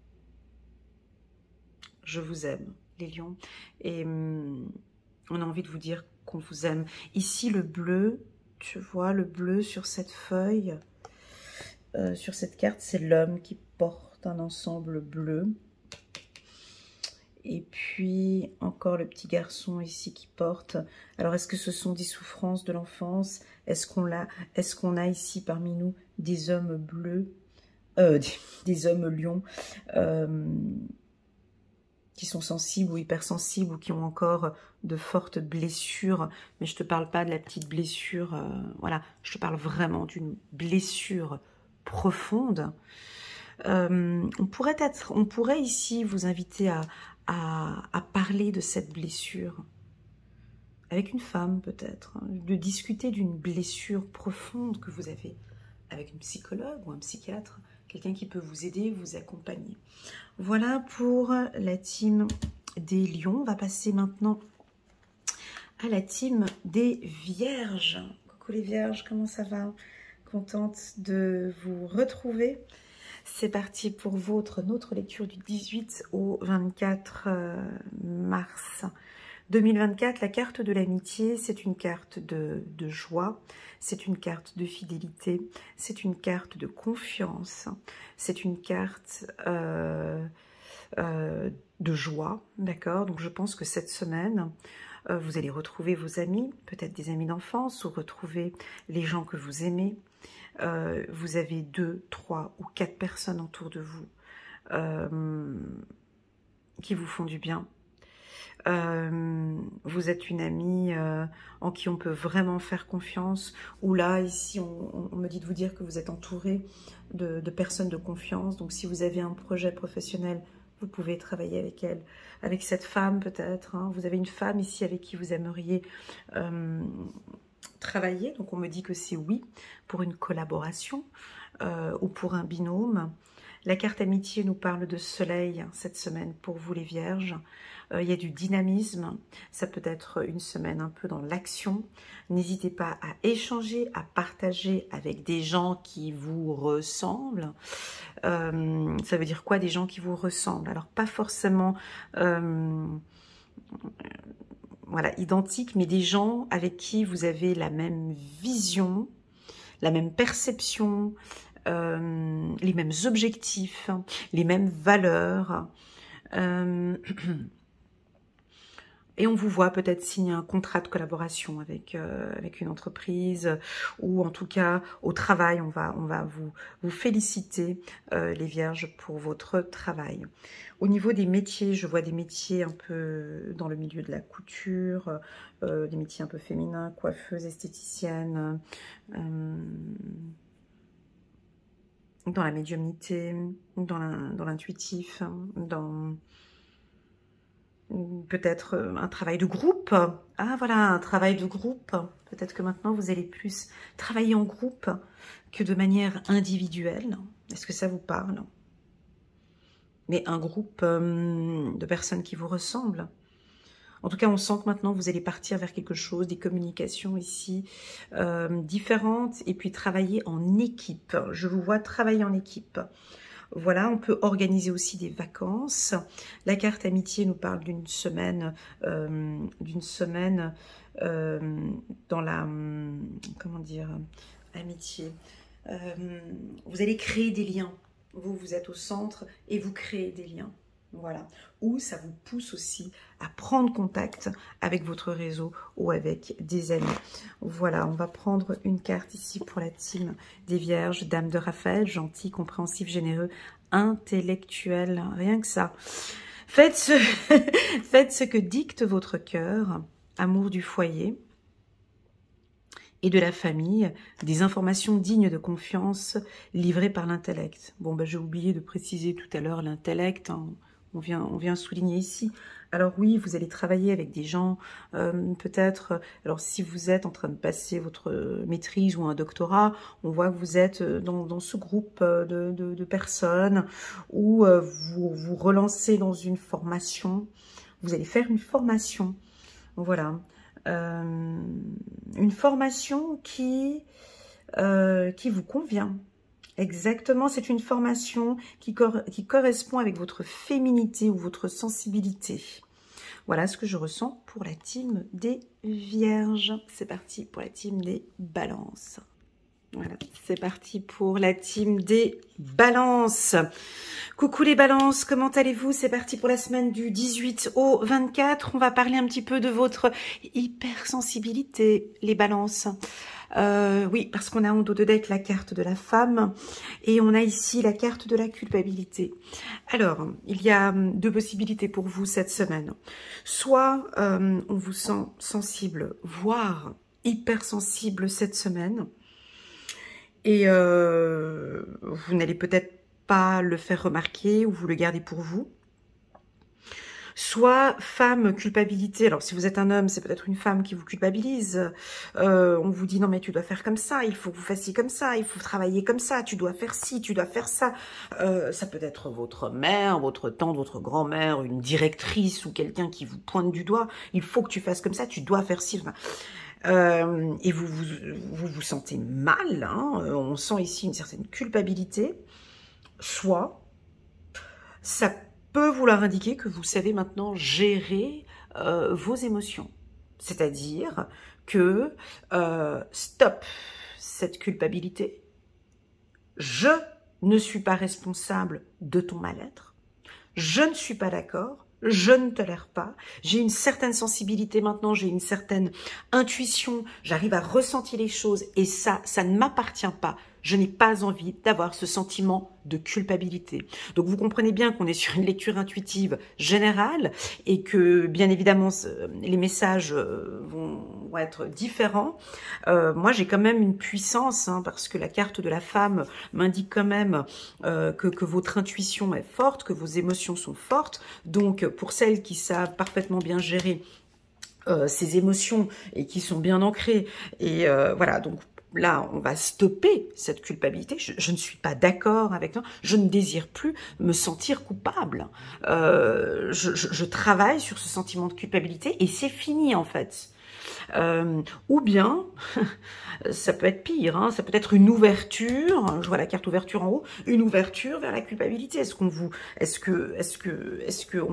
Je vous aime, les lions. Et on a envie de vous dire qu'on vous aime. Ici, le bleu, tu vois, le bleu sur cette feuille, sur cette carte, c'est l'homme qui porte un ensemble bleu. Et puis, encore le petit garçon ici qui porte. Alors, est-ce que ce sont des souffrances de l'enfance? Est-ce qu'on a ici parmi nous des hommes bleus, des hommes lions qui sont sensibles ou hypersensibles ou qui ont encore de fortes blessures, mais je te parle pas de la petite blessure, voilà, je te parle vraiment d'une blessure profonde. On pourrait ici vous inviter à parler de cette blessure avec une femme peut-être, hein, de discuter d'une blessure profonde que vous avez avec une psychologue ou un psychiatre, quelqu'un qui peut vous aider, vous accompagner. Voilà pour la team des lions. On va passer maintenant à la team des vierges. Coucou les vierges, comment ça va? Contente de vous retrouver. C'est parti pour notre lecture du 18 au 24 mars 2024, la carte de l'amitié, c'est une carte de joie, c'est une carte de fidélité, c'est une carte de confiance, c'est une carte de joie, d'accord? Donc je pense que cette semaine, vous allez retrouver vos amis, peut-être des amis d'enfance, ou retrouver les gens que vous aimez. Vous avez 2, 3 ou 4 personnes autour de vous qui vous font du bien. Vous êtes une amie en qui on peut vraiment faire confiance, ou là, ici, on me dit de vous dire que vous êtes entouré de personnes de confiance. Donc, si vous avez un projet professionnel, vous pouvez travailler avec elle, avec cette femme peut-être. Hein. Vous avez une femme ici avec qui vous aimeriez travailler. Donc, on me dit que c'est oui pour une collaboration ou pour un binôme. La carte amitié nous parle de soleil cette semaine pour vous les vierges. Il y a du dynamisme, ça peut être une semaine un peu dans l'action. N'hésitez pas à échanger, à partager avec des gens qui vous ressemblent. Ça veut dire quoi, des gens qui vous ressemblent? Alors pas forcément voilà, identiques, mais des gens avec qui vous avez la même vision, la même perception, les mêmes objectifs, les mêmes valeurs. Et on vous voit peut-être signer un contrat de collaboration avec une entreprise, ou en tout cas au travail, on va vous féliciter les vierges pour votre travail. Au niveau des métiers, je vois des métiers un peu dans le milieu de la couture, des métiers un peu féminins, coiffeuse, esthéticienne, dans la médiumnité, dans l'intuitif, dans peut-être un travail de groupe. Ah voilà, un travail de groupe. Peut-être que maintenant vous allez plus travailler en groupe que de manière individuelle. Est-ce que ça vous parle? Mais un groupe de personnes qui vous ressemblent. En tout cas, on sent que maintenant, vous allez partir vers quelque chose, des communications ici différentes, et puis travailler en équipe. Je vous vois travailler en équipe. Voilà, on peut organiser aussi des vacances. La carte amitié nous parle d'une semaine dans la, comment dire, amitié. Vous allez créer des liens. Vous êtes au centre et vous créez des liens. Voilà. Ou ça vous pousse aussi à prendre contact avec votre réseau ou avec des amis. Voilà, on va prendre une carte ici pour la team des Vierges. Dame de Raphaël, gentil, compréhensif, généreux, intellectuel, rien que ça. Faites ce que dicte votre cœur, amour du foyer et de la famille, des informations dignes de confiance livrées par l'intellect. Bon, ben, j'ai oublié de préciser tout à l'heure l'intellect, hein. On vient souligner ici. Alors oui, vous allez travailler avec des gens, peut-être, alors si vous êtes en train de passer votre maîtrise ou un doctorat, on voit que vous êtes dans ce groupe de personnes où vous vous relancez dans une formation, vous allez faire une formation, voilà, une formation qui vous convient. Exactement, c'est une formation qui correspond avec votre féminité ou votre sensibilité. Voilà ce que je ressens pour la team des Vierges. C'est parti pour la team des Balances. Voilà, c'est parti pour la team des Balances. Coucou les Balances, comment allez-vous? C'est parti pour la semaine du 18 au 24. On va parler un petit peu de votre hypersensibilité, les Balances. Oui, parce qu'on a en dos de deck la carte de la femme et on a ici la carte de la culpabilité. Alors, il y a deux possibilités pour vous cette semaine. Soit on vous sent sensible, voire hypersensible cette semaine et vous n'allez peut-être pas le faire remarquer ou vous le gardez pour vous. Soit femme, culpabilité. Alors, si vous êtes un homme, c'est peut-être une femme qui vous culpabilise. On vous dit, non, mais tu dois faire comme ça, il faut que vous fassiez comme ça, il faut travailler comme ça, tu dois faire ci, tu dois faire ça. Ça peut être votre mère, votre tante, votre grand-mère, une directrice ou quelqu'un qui vous pointe du doigt. Il faut que tu fasses comme ça, tu dois faire ci. Et vous sentez mal, hein. On sent ici une certaine culpabilité. Soit, ça peut vouloir indiquer que vous savez maintenant gérer vos émotions. C'est-à-dire que stop cette culpabilité, je ne suis pas responsable de ton mal-être, je ne suis pas d'accord, je ne tolère pas, j'ai une certaine sensibilité maintenant, j'ai une certaine intuition, j'arrive à ressentir les choses et ça ne m'appartient pas. Je n'ai pas envie d'avoir ce sentiment de culpabilité. Donc vous comprenez bien qu'on est sur une lecture intuitive générale et que bien évidemment les messages vont être différents. Moi j'ai quand même une puissance hein, parce que la carte de la femme m'indique quand même que votre intuition est forte, que vos émotions sont fortes. Donc pour celles qui savent parfaitement bien gérer ces émotions et qui sont bien ancrées et voilà donc là, on va stopper cette culpabilité. Je ne suis pas d'accord avec toi. Je ne désire plus me sentir coupable. Je travaille sur ce sentiment de culpabilité et c'est fini en fait. Ou bien, ça peut être pire, hein, ça peut être une ouverture, je vois la carte ouverture en haut, une ouverture vers la culpabilité. Est-ce qu'on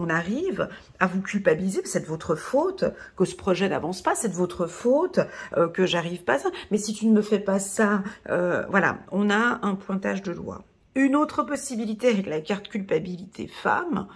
arrive à vous culpabiliser? C'est de votre faute que ce projet n'avance pas, c'est de votre faute que j'arrive pas à ça. Mais si tu ne me fais pas ça, voilà, on a un pointage de doigt. Une autre possibilité avec la carte culpabilité femme,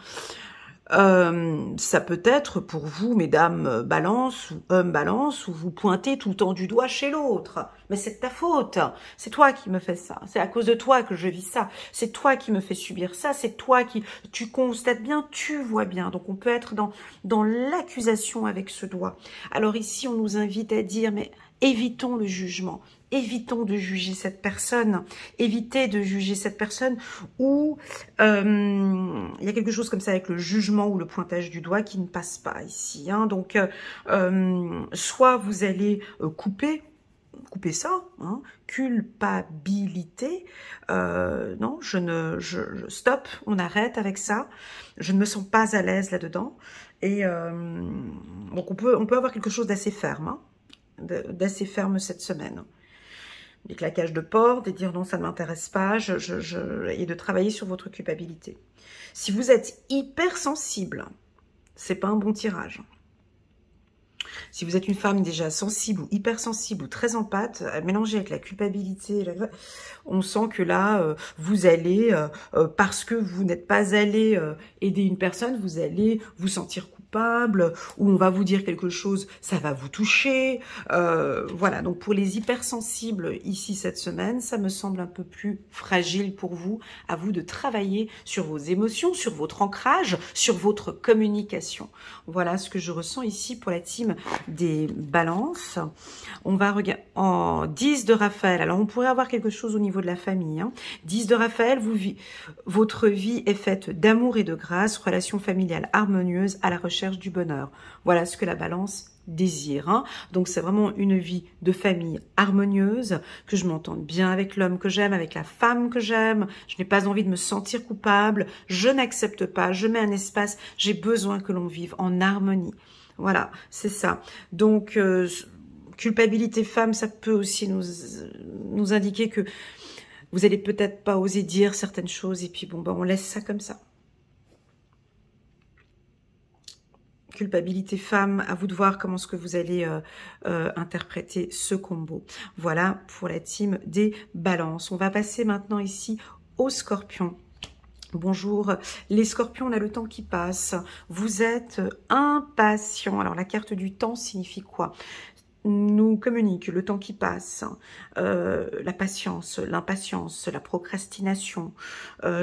ça peut être pour vous, mesdames balance ou hommes balance, où vous pointez tout le temps du doigt chez l'autre. Mais c'est de ta faute. C'est toi qui me fais ça. C'est à cause de toi que je vis ça. C'est toi qui me fais subir ça. C'est toi qui... Tu constates bien, tu vois bien. Donc on peut être dans l'accusation avec ce doigt. Alors ici, on nous invite à dire, mais évitons le jugement. Évitons de juger cette personne, évitez de juger cette personne où il y a quelque chose comme ça avec le jugement ou le pointage du doigt qui ne passe pas ici. Hein. Donc, soit vous allez couper ça, hein, culpabilité, non, stop, on arrête avec ça, je ne me sens pas à l'aise là-dedans. Et donc on peut avoir quelque chose d'assez ferme, hein, d'assez ferme cette semaine. Des claquages de porte, et dire non, ça ne m'intéresse pas, et de travailler sur votre culpabilité. Si vous êtes hypersensible, c'est pas un bon tirage. Si vous êtes une femme déjà sensible ou hypersensible ou très empathe, mélangée avec la culpabilité, on sent que là, vous allez, parce que vous n'êtes pas allé aider une personne, vous allez vous sentir coupable, ou on va vous dire quelque chose, ça va vous toucher. Voilà, donc pour les hypersensibles ici cette semaine, ça me semble un peu plus fragile pour vous, à vous de travailler sur vos émotions, sur votre ancrage, sur votre communication. Voilà ce que je ressens ici pour la team des balances. On va regarder en 10 de Raphaël. Alors on pourrait avoir quelque chose au niveau de la famille. Hein. 10 de Raphaël, votre vie est faite d'amour et de grâce, relation familiale harmonieuse à la recherche du bonheur. Voilà ce que la balance désir. Hein. Donc c'est vraiment une vie de famille harmonieuse, que je m'entende bien avec l'homme que j'aime, avec la femme que j'aime. Je n'ai pas envie de me sentir coupable. Je n'accepte pas. Je mets un espace. J'ai besoin que l'on vive en harmonie. Voilà, c'est ça. Donc, culpabilité femme, ça peut aussi nous indiquer que vous allez peut-être pas oser dire certaines choses et puis bon, ben, on laisse ça comme ça. Culpabilité femme, à vous de voir comment est-ce que vous allez interpréter ce combo. Voilà pour la team des balances. On va passer maintenant ici aux scorpions. Bonjour les scorpions, on a le temps qui passe. Vous êtes impatients. Alors la carte du temps signifie quoi ? Nous communique le temps qui passe, la patience, l'impatience, la procrastination.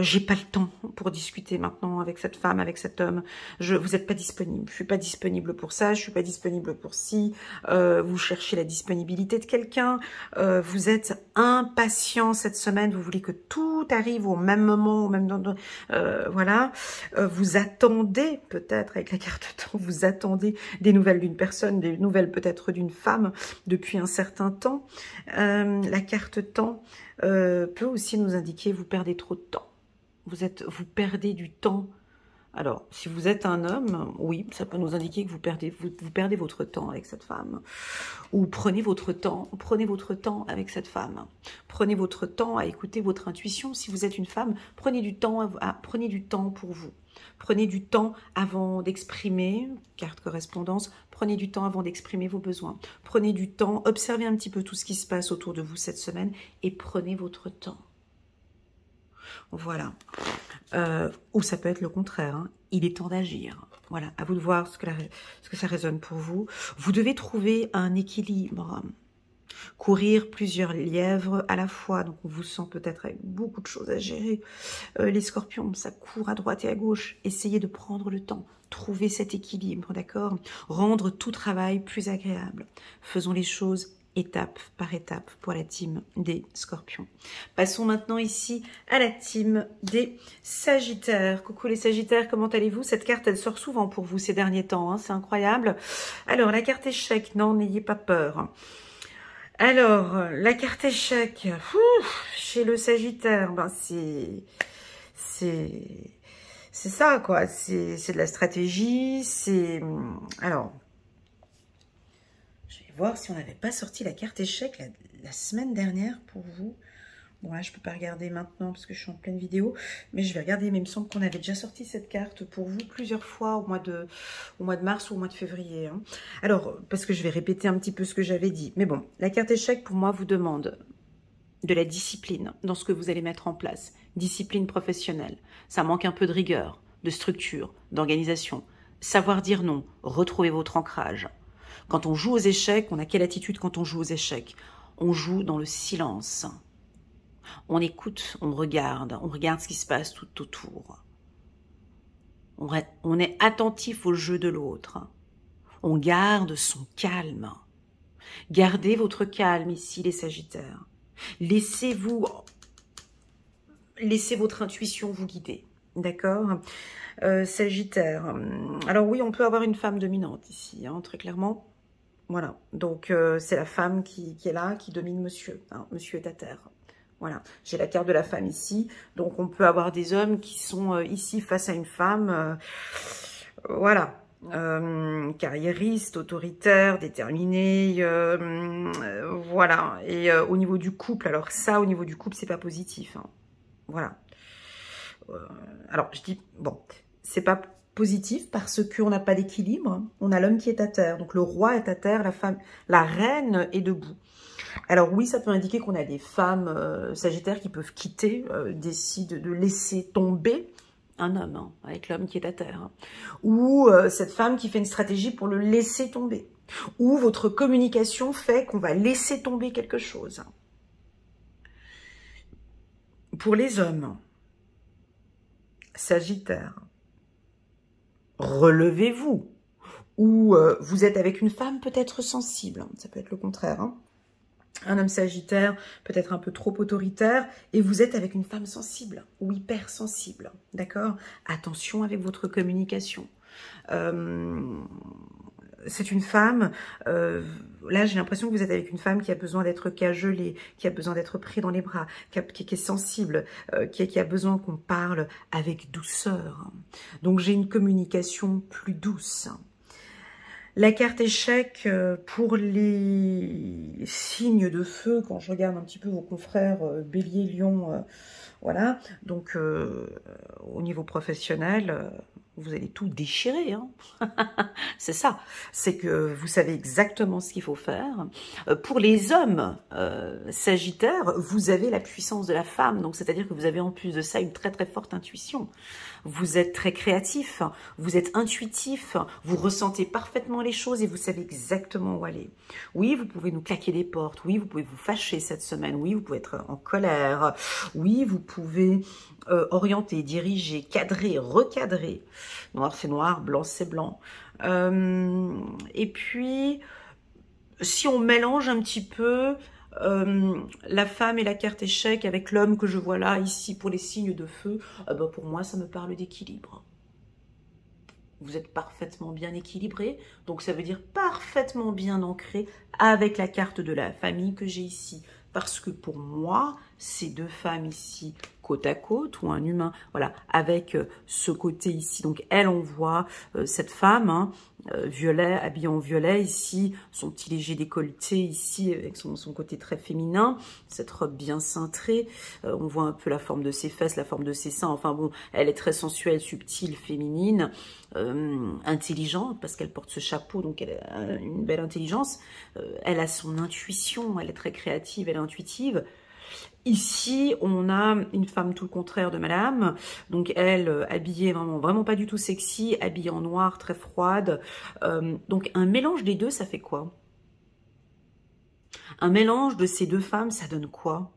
J'ai pas le temps pour discuter maintenant avec cette femme, avec cet homme. Vous n'êtes pas disponible. Je suis pas disponible pour ça. Je suis pas disponible pour ci. Vous cherchez la disponibilité de quelqu'un. Vous êtes impatient cette semaine. Vous voulez que tout arrive au même moment, au même voilà. Vous attendez peut-être avec la carte de temps. Vous attendez des nouvelles d'une personne, des nouvelles peut-être d'une femme depuis un certain temps. La carte temps peut aussi nous indiquer vous perdez trop de temps. Vous perdez du temps Alors, si vous êtes un homme, oui, ça peut nous indiquer que vous perdez votre temps avec cette femme. Ou prenez votre temps avec cette femme. Prenez votre temps à écouter votre intuition. Si vous êtes une femme, prenez du temps pour vous. Prenez du temps avant d'exprimer, carte correspondance, prenez du temps avant d'exprimer vos besoins. Prenez du temps, observez un petit peu tout ce qui se passe autour de vous cette semaine et prenez votre temps. Voilà. Ou ça peut être le contraire, hein. Il est temps d'agir. Voilà, à vous de voir ce que ça résonne pour vous. Vous devez trouver un équilibre. Courir plusieurs lièvres à la fois, donc on vous sent peut-être avec beaucoup de choses à gérer. Les scorpions, ça court à droite et à gauche. Essayez de prendre le temps, trouver cet équilibre, d'accord? Rendre tout travail plus agréable. Faisons les choses étape par étape pour la team des scorpions. Passons maintenant ici à la team des sagittaires. Coucou les sagittaires, comment allez-vous? Cette carte, elle sort souvent pour vous ces derniers temps, hein, c'est incroyable. Alors, la carte échec, non, n'ayez pas peur. Alors, la carte échec, chez le sagittaire, ben c'est ça, quoi. C'est de la stratégie, c'est... Alors... voir si on n'avait pas sorti la carte échec la semaine dernière pour vous. Bon là je peux pas regarder maintenant parce que je suis en pleine vidéo, mais je vais regarder, mais il me semble qu'on avait déjà sorti cette carte pour vous plusieurs fois au mois de mars ou au mois de février, hein. Alors, parce que je vais répéter un petit peu ce que j'avais dit, mais bon, la carte échec pour moi vous demande de la discipline dans ce que vous allez mettre en place, discipline professionnelle, ça manque un peu de rigueur, de structure, d'organisation, savoir dire non, retrouver votre ancrage. Quand on joue aux échecs, on a quelle attitude quand on joue aux échecs? On joue dans le silence. On écoute, on regarde ce qui se passe tout autour. On est attentif au jeu de l'autre. On garde son calme. Gardez votre calme ici, les sagittaires. Laissez votre intuition vous guider. D'accord? Sagittaire. Alors oui, on peut avoir une femme dominante ici, hein, très clairement. Voilà, donc c'est la femme qui est là, qui domine monsieur. Hein, monsieur est à terre. Voilà, j'ai la carte de la femme ici. Donc on peut avoir des hommes qui sont ici face à une femme. Voilà, carriériste, autoritaire, déterminé. Voilà, et au niveau du couple, alors ça, au niveau du couple, c'est pas positif. Hein. Voilà. Alors je dis, bon, c'est pas positif parce qu'on n'a pas d'équilibre. On a l'homme qui est à terre. Donc le roi est à terre, la femme, la reine est debout. Alors oui, ça peut indiquer qu'on a des femmes sagittaires qui peuvent quitter, décident de laisser tomber un homme, hein, avec l'homme qui est à terre. Hein. Ou cette femme qui fait une stratégie pour le laisser tomber. Ou votre communication fait qu'on va laisser tomber quelque chose. Pour les hommes, sagittaires, relevez-vous. Ou vous êtes avec une femme peut-être sensible, hein, ça peut être le contraire. Hein. Un homme sagittaire peut-être un peu trop autoritaire et vous êtes avec une femme sensible ou hypersensible, d'accord? Attention avec votre communication. C'est une femme, là j'ai l'impression que vous êtes avec une femme qui a besoin d'être cajolée, qui a besoin d'être pris dans les bras, qui est sensible, qui a besoin qu'on parle avec douceur. Donc j'ai une communication plus douce. La carte échec pour les signes de feu, quand je regarde un petit peu vos confrères Bélier, Lion, voilà, donc au niveau professionnel, vous allez tout déchirer, hein. C'est ça, c'est que vous savez exactement ce qu'il faut faire. Pour les hommes sagittaires, vous avez la puissance de la femme, donc c'est-à-dire que vous avez en plus de ça une très très forte intuition. Vous êtes très créatif, vous êtes intuitif, vous ressentez parfaitement les choses et vous savez exactement où aller. Oui, vous pouvez nous claquer des portes, oui, vous pouvez vous fâcher cette semaine, oui, vous pouvez être en colère, oui, vous pouvez orienter, diriger, cadrer, recadrer. Noir c'est noir, blanc c'est blanc. Et puis, si on mélange un petit peu la femme et la carte échec avec l'homme que je vois là, ici, pour les signes de feu, ben pour moi, ça me parle d'équilibre. Vous êtes parfaitement bien équilibré, donc ça veut dire parfaitement bien ancré avec la carte de la famille que j'ai ici. Parce que pour moi, ces deux femmes ici côte à côte ou un humain, voilà, avec ce côté ici. Donc elle, on voit cette femme, hein, violet, habillée en violet, ici, son petit léger décolleté, ici, avec son côté très féminin, cette robe bien cintrée, on voit un peu la forme de ses fesses, la forme de ses seins, enfin bon, elle est très sensuelle, subtile, féminine, intelligente, parce qu'elle porte ce chapeau, donc elle a une belle intelligence, elle a son intuition, elle est très créative, elle est intuitive. Ici, on a une femme tout le contraire de madame, donc elle, habillée vraiment pas du tout sexy, habillée en noir, très froide. Donc un mélange des deux, ça fait quoi? Un mélange de ces deux femmes, ça donne quoi?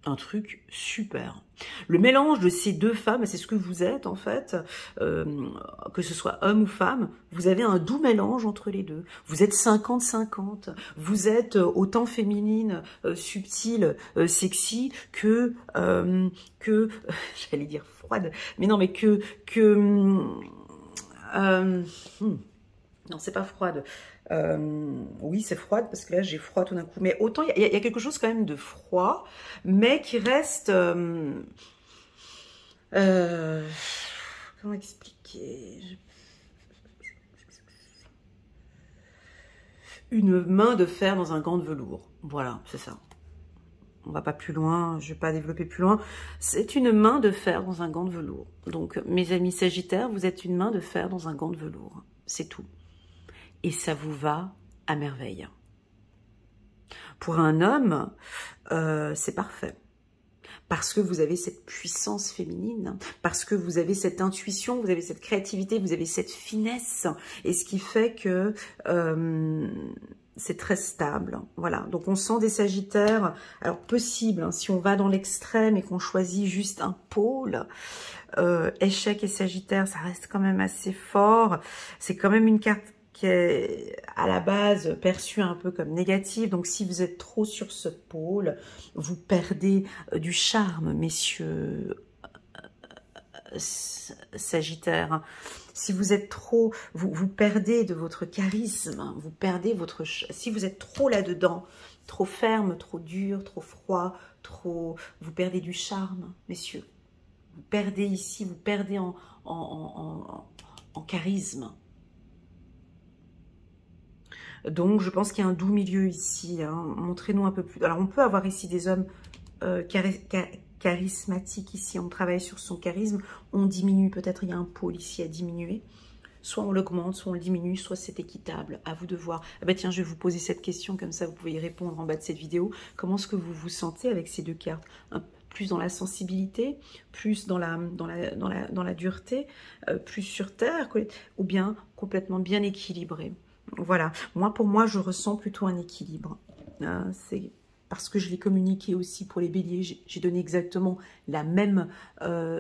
Un truc super. Le mélange de ces deux femmes, c'est ce que vous êtes en fait, que ce soit homme ou femme, vous avez un doux mélange entre les deux. Vous êtes 50-50, vous êtes autant féminine, subtile, sexy que j'allais dire froide, mais non, mais non, c'est pas froide. Oui, c'est froide parce que là, j'ai froid tout d'un coup. Mais autant, il y a quelque chose quand même de froid, mais qui reste... comment expliquer? Une main de fer dans un gant de velours. Voilà, c'est ça. On va pas plus loin, je vais pas développer plus loin. C'est une main de fer dans un gant de velours. Donc, mes amis Sagittaires, vous êtes une main de fer dans un gant de velours. C'est tout. Et ça vous va à merveille. Pour un homme, c'est parfait. Parce que vous avez cette puissance féminine, parce que vous avez cette intuition, vous avez cette créativité, vous avez cette finesse. Et ce qui fait que c'est très stable. Voilà, donc on sent des Sagittaires. Alors possible, hein, si on va dans l'extrême et qu'on choisit juste un pôle, échec et Sagittaire, ça reste quand même assez fort. C'est quand même une carte qui est à la base perçue un peu comme négative. Donc si vous êtes trop sur ce pôle, vous perdez du charme, messieurs Sagittaires. Si vous êtes trop, vous perdez de votre charisme, vous perdez votre... Si vous êtes trop là-dedans, trop ferme, trop dur, trop froid, trop... Vous perdez du charme, messieurs. Vous perdez ici, vous perdez en charisme. Donc, je pense qu'il y a un doux milieu ici. Hein. Montrez-nous un peu plus. Alors, on peut avoir ici des hommes charismatiques ici. On travaille sur son charisme. On diminue. Peut-être il y a un pôle ici à diminuer. Soit on l'augmente, soit on le diminue, soit c'est équitable. À vous de voir. Ah bah tiens, je vais vous poser cette question. Comme ça, vous pouvez y répondre en bas de cette vidéo. Comment est-ce que vous vous sentez avec ces deux cartes? Plus dans la sensibilité, plus dans la dureté, plus sur terre, ou bien complètement bien équilibré? Voilà, pour moi, je ressens plutôt un équilibre. C'est parce que je l'ai communiqué aussi pour les béliers. J'ai donné exactement la même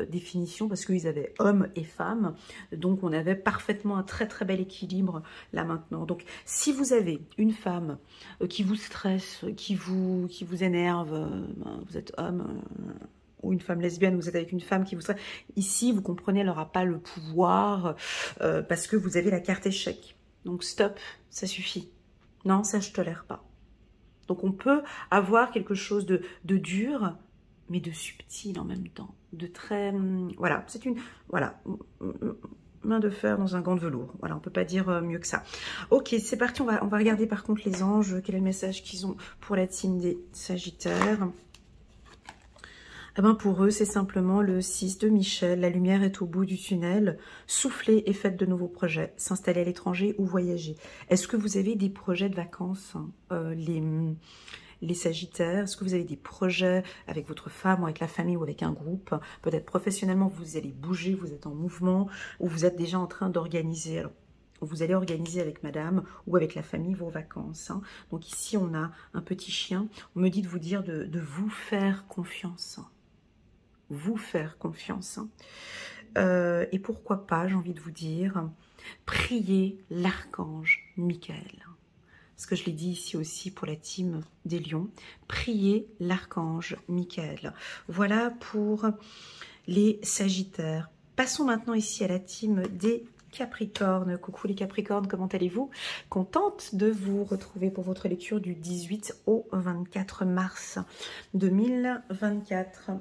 définition parce qu'ils avaient hommes et femmes. Donc, on avait parfaitement un très, très bel équilibre là maintenant. Donc, si vous avez une femme qui vous stresse, qui vous énerve, vous êtes homme... ou une femme lesbienne, vous êtes avec une femme qui vous stresse. Ici, vous comprenez, elle n'aura pas le pouvoir parce que vous avez la carte échec. Donc stop, ça suffit. Non, ça je tolère pas. Donc on peut avoir quelque chose de dur, mais de subtil en même temps. De très... Voilà, c'est une... Voilà, main de fer dans un gant de velours. Voilà, on peut pas dire mieux que ça. Ok, c'est parti, on va regarder par contre les anges. Quel est le message qu'ils ont pour la team des Sagittaires? Eh ben pour eux, c'est simplement le 6 de Michel. La lumière est au bout du tunnel. Soufflez et faites de nouveaux projets. S'installer à l'étranger ou voyager. Est-ce que vous avez des projets de vacances, les Sagittaires? Est-ce que vous avez des projets avec votre femme ou avec la famille ou avec un groupe? Peut-être professionnellement, vous allez bouger, vous êtes en mouvement ou vous êtes déjà en train d'organiser. Alors, vous allez organiser avec madame ou avec la famille vos vacances. Hein. Donc ici, on a un petit chien. On me dit de vous dire de vous faire confiance. Vous faire confiance. Et pourquoi pas, j'ai envie de vous dire, priez l'archange Michael. Parce que je l'ai dit ici aussi pour la team des lions. Priez l'archange Michael. Voilà pour les Sagittaires. Passons maintenant ici à la team des Capricorne. Coucou les Capricornes, comment allez-vous? Contente de vous retrouver pour votre lecture du 18 au 24 mars 2024.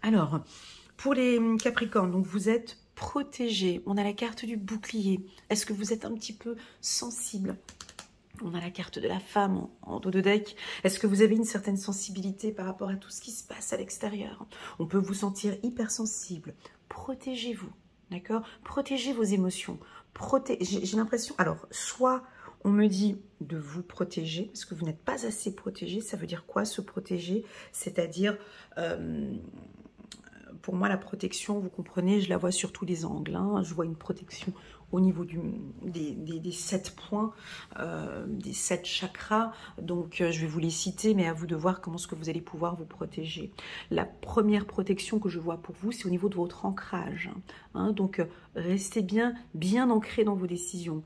Alors, pour les Capricornes, donc vous êtes protégés. On a la carte du bouclier. Est-ce que vous êtes un petit peu sensible? On a la carte de la femme en dos de deck. Est-ce que vous avez une certaine sensibilité par rapport à tout ce qui se passe à l'extérieur? On peut vous sentir hypersensible. Protégez-vous, d'accord? Protégez vos émotions. J'ai l'impression... Alors, soit on me dit de vous protéger, parce que vous n'êtes pas assez protégé. Ça veut dire quoi, se protéger? C'est-à-dire... pour moi, la protection, vous comprenez, je la vois sur tous les angles. Hein. Je vois une protection au niveau des 7 points, des 7 chakras. Donc, je vais vous les citer, mais à vous de voir comment est-ce que vous allez pouvoir vous protéger. La première protection que je vois pour vous, c'est au niveau de votre ancrage. Hein. Donc, restez bien ancré dans vos décisions.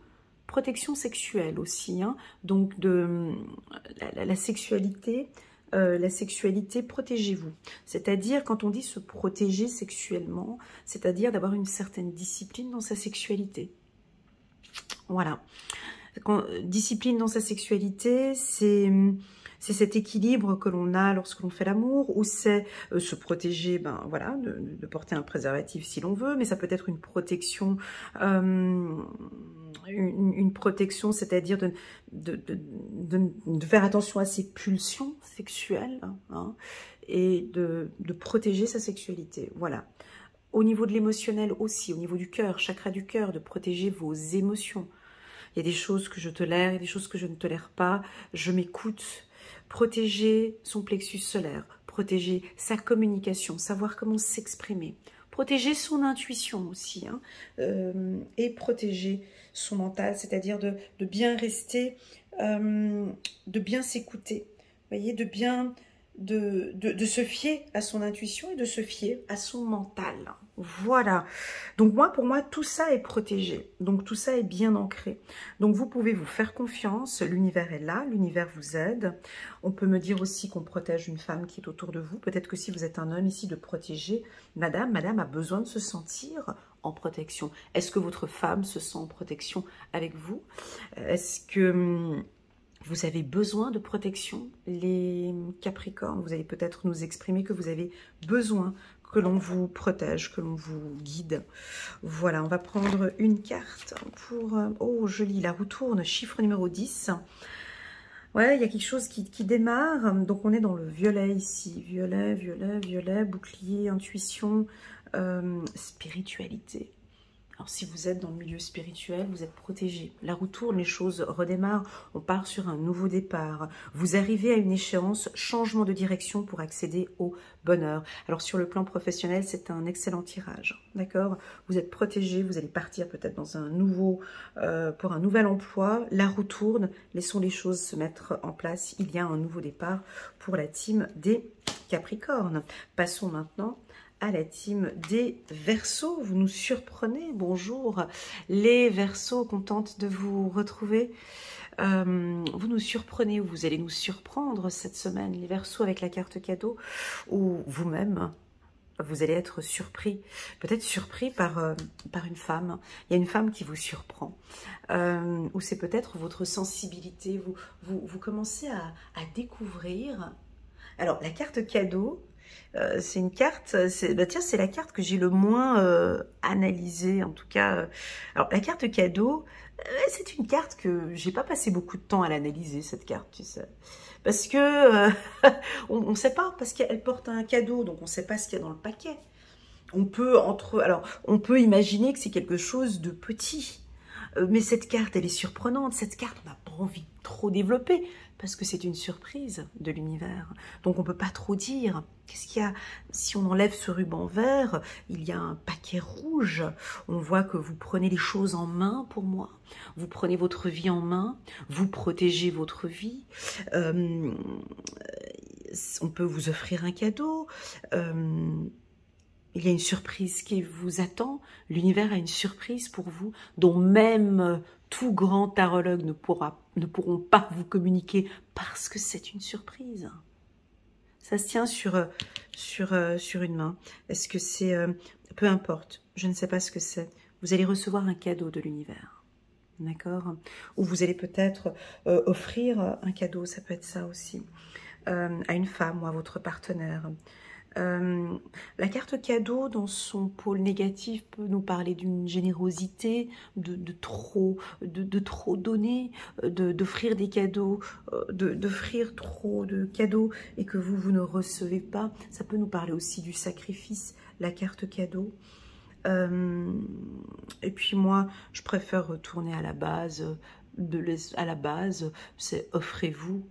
Protection sexuelle aussi. Hein. Donc, la sexualité... la sexualité, protégez-vous. C'est-à-dire, quand on dit se protéger sexuellement, c'est-à-dire d'avoir une certaine discipline dans sa sexualité. Voilà. Discipline dans sa sexualité, c'est cet équilibre que l'on a lorsque l'on fait l'amour, ou c'est se protéger, ben voilà, de porter un préservatif si l'on veut, mais ça peut être une protection... une protection, c'est-à-dire de faire attention à ses pulsions sexuelles, hein, et de protéger sa sexualité. Voilà. Au niveau de l'émotionnel aussi, au niveau du cœur, chakra du cœur, de protéger vos émotions. Il y a des choses que je tolère, il y a des choses que je ne tolère pas. Je m'écoute. Protéger son plexus solaire, protéger sa communication, savoir comment s'exprimer. Protéger son intuition aussi, hein, et protéger son mental, c'est-à-dire de bien rester, de bien s'écouter, voyez, de se fier à son intuition et de se fier à son mental. Voilà. Donc pour moi, tout ça est protégé. Donc tout ça est bien ancré. Donc vous pouvez vous faire confiance. L'univers est là, l'univers vous aide. On peut me dire aussi qu'on protège une femme qui est autour de vous. Peut-être que si vous êtes un homme ici, de protéger. Madame a besoin de se sentir en protection. Est-ce que votre femme se sent en protection avec vous? Est-ce que... vous avez besoin de protection, les Capricornes. Vous allez peut-être nous exprimer que vous avez besoin que l'on vous protège, que l'on vous guide. Voilà, on va prendre une carte pour... oh, joli, la roue tourne, chiffre numéro 10. Ouais, il y a quelque chose qui démarre. Donc, on est dans le violet ici. Violet, violet, violet, bouclier, intuition, spiritualité. Alors, si vous êtes dans le milieu spirituel, vous êtes protégé. La roue tourne, les choses redémarrent. On part sur un nouveau départ. Vous arrivez à une échéance, changement de direction pour accéder au bonheur. Alors, sur le plan professionnel, c'est un excellent tirage. D'accord? Vous êtes protégé, vous allez partir peut-être dans un nouveau, pour un nouvel emploi. La roue tourne, laissons les choses se mettre en place. Il y a un nouveau départ pour la team des Capricornes. Passons maintenant à la team des Verseaux. Vous nous surprenez. Bonjour les Verseaux, contente de vous retrouver. Vous nous surprenez, ou vous allez nous surprendre cette semaine, les Verseaux, avec la carte cadeau, ou vous-même, vous allez être surpris, peut-être surpris par une femme. Il y a une femme qui vous surprend, ou c'est peut-être votre sensibilité. Vous commencez à découvrir. Alors, la carte cadeau, c'est une carte, bah tiens, c'est la carte que j'ai le moins analysée, en tout cas. Alors, la carte cadeau, c'est une carte que j'ai pas passé beaucoup de temps à l'analyser, cette carte, tu sais. Parce que, on ne sait pas, parce qu'elle porte un cadeau, donc on ne sait pas ce qu'il y a dans le paquet. On peut imaginer que c'est quelque chose de petit. Mais cette carte, elle est surprenante. Cette carte, on n'a pas envie de trop développer parce que c'est une surprise de l'univers. Donc, on ne peut pas trop dire. Qu'est-ce qu'il y a? Si on enlève ce ruban vert, il y a un paquet rouge. On voit que vous prenez les choses en main pour moi. Vous prenez votre vie en main. Vous protégez votre vie. On peut vous offrir un cadeau. Il y a une surprise qui vous attend. L'univers a une surprise pour vous, dont même tout grand tarologue ne pourront pas vous communiquer parce que c'est une surprise. Ça se tient sur une main. Est-ce que c'est peu importe, je ne sais pas ce que c'est, vous allez recevoir un cadeau de l'univers. D'accord? Ou vous allez peut-être offrir un cadeau, ça peut être ça aussi, à une femme ou à votre partenaire. La carte cadeau, dans son pôle négatif, peut nous parler d'une générosité, de trop donner, d'offrir des cadeaux, d'offrir trop de cadeaux et que vous ne recevez pas. Ça peut nous parler aussi du sacrifice, la carte cadeau. Et puis moi, je préfère retourner à la base. C'est offrez-vous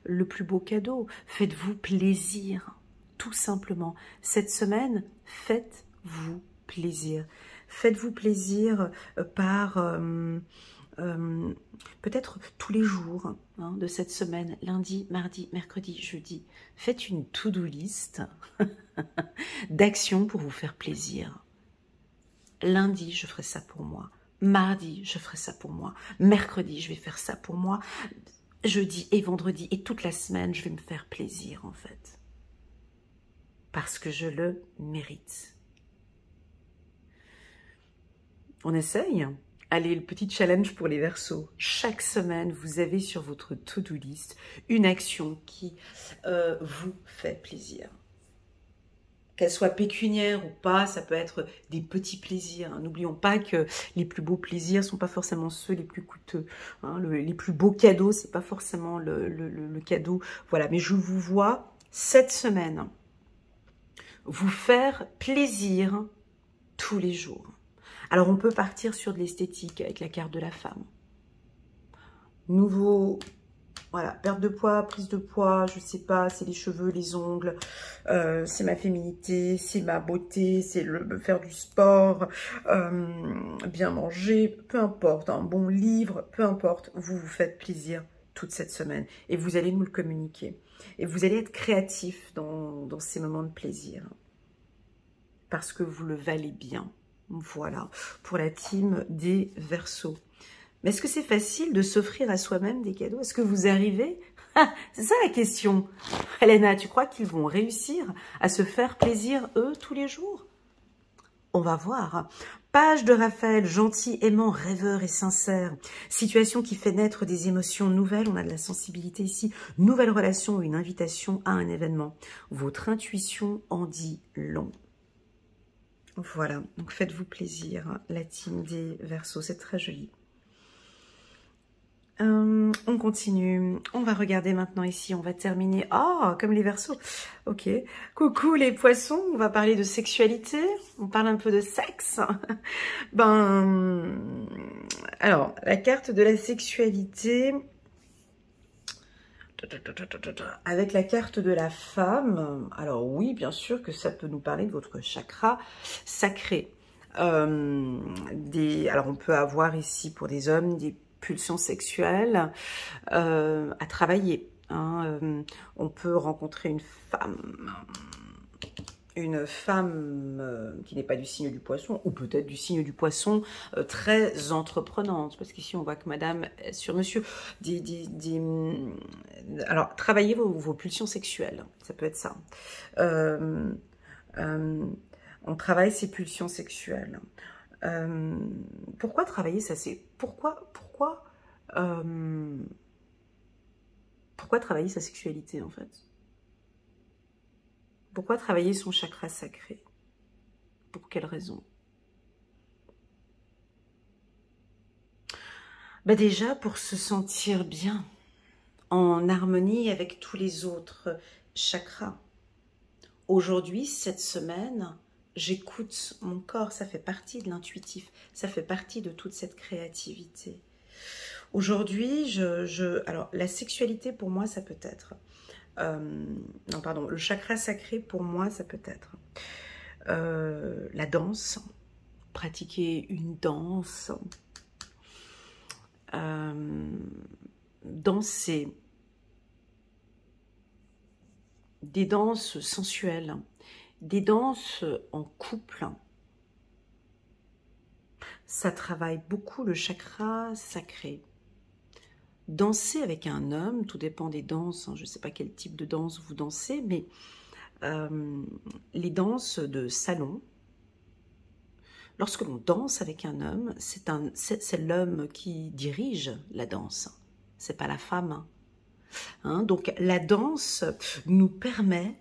le plus beau cadeau, faites-vous plaisir, tout simplement. Cette semaine, faites-vous plaisir. Faites-vous plaisir par peut-être tous les jours hein, de cette semaine, lundi, mardi, mercredi, jeudi. Faites une to-do list d'actions pour vous faire plaisir. Lundi, je ferai ça pour moi. Mardi, je ferai ça pour moi. Mercredi, je vais faire ça pour moi. Jeudi et vendredi et toute la semaine, je vais me faire plaisir en fait. Parce que je le mérite. On essaye? Allez, le petit challenge pour les Verseaux. Chaque semaine, vous avez sur votre to-do list une action qui vous fait plaisir. Qu'elle soit pécuniaire ou pas, ça peut être des petits plaisirs. N'oublions pas que les plus beaux plaisirs ne sont pas forcément ceux les plus coûteux. Hein. Les plus beaux cadeaux, ce n'est pas forcément le cadeau. Voilà, mais je vous vois cette semaine vous faire plaisir tous les jours. Alors, on peut partir sur de l'esthétique avec la carte de la femme. Nouveau... Voilà, perte de poids, prise de poids, je sais pas, c'est les cheveux, les ongles, c'est ma féminité, c'est ma beauté, c'est faire du sport, bien manger, peu importe, un bon livre, peu importe, vous vous faites plaisir toute cette semaine et vous allez nous le communiquer. Et vous allez être créatif dans ces moments de plaisir parce que vous le valez bien. Voilà, pour la team des Verseaux. Mais est-ce que c'est facile de s'offrir à soi-même des cadeaux? Est-ce que vous arrivez? C'est ça la question. Elena, tu crois qu'ils vont réussir à se faire plaisir, eux, tous les jours? On va voir. Page de Raphaël, gentil, aimant, rêveur et sincère. Situation qui fait naître des émotions nouvelles. On a de la sensibilité ici. Nouvelle relation ou une invitation à un événement. Votre intuition en dit long. Voilà, donc faites-vous plaisir, la team des Verseaux. C'est très joli. On continue, on va regarder maintenant ici, on va terminer, comme les Verseaux, ok, coucou les Poissons, on va parler de sexualité, on parle un peu de sexe, alors, la carte de la sexualité, avec la carte de la femme, alors oui, bien sûr que ça peut nous parler de votre chakra sacré, alors on peut avoir ici pour des hommes des pulsions sexuelles à travailler. Hein. On peut rencontrer une femme qui n'est pas du signe du Poisson, ou peut-être du signe du Poisson, très entreprenante, parce qu'ici on voit que madame est sur monsieur. Alors, travaillez vos pulsions sexuelles, ça peut être ça. On travaille ses pulsions sexuelles. Pourquoi travailler ça? C'est pourquoi travailler sa sexualité en fait? Pourquoi travailler son chakra sacré? Pour quelle raison? Déjà pour se sentir bien, en harmonie avec tous les autres chakras. Aujourd'hui, cette semaine, j'écoute mon corps, ça fait partie de l'intuitif, ça fait partie de toute cette créativité. Aujourd'hui, alors la sexualité pour moi, ça peut être... le chakra sacré pour moi, ça peut être la danse, pratiquer une danse, danser, des danses sensuelles, des danses en couple. Ça travaille beaucoup le chakra sacré. Danser avec un homme, tout dépend des danses, hein, je ne sais pas quel type de danse vous dansez, mais les danses de salon, lorsque l'on danse avec un homme, c'est l'homme qui dirige la danse, c'est pas la femme. Hein, donc la danse nous permet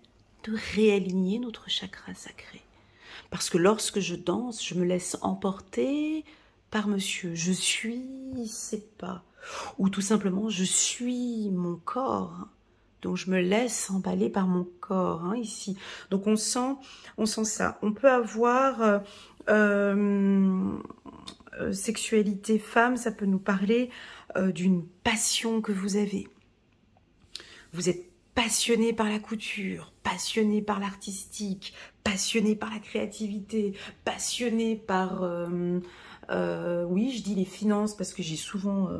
de réaligner notre chakra sacré. Parce que lorsque je danse, je me laisse emporter par monsieur. Je suis ses pas. Ou tout simplement, je suis mon corps. Donc je me laisse emballer par mon corps, hein, ici. Donc on sent ça. On peut avoir sexualité femme, ça peut nous parler d'une passion que vous avez. Vous êtes passionné par la couture, passionné par l'artistique, passionné par la créativité, passionné par... oui, je dis les finances parce que j'ai souvent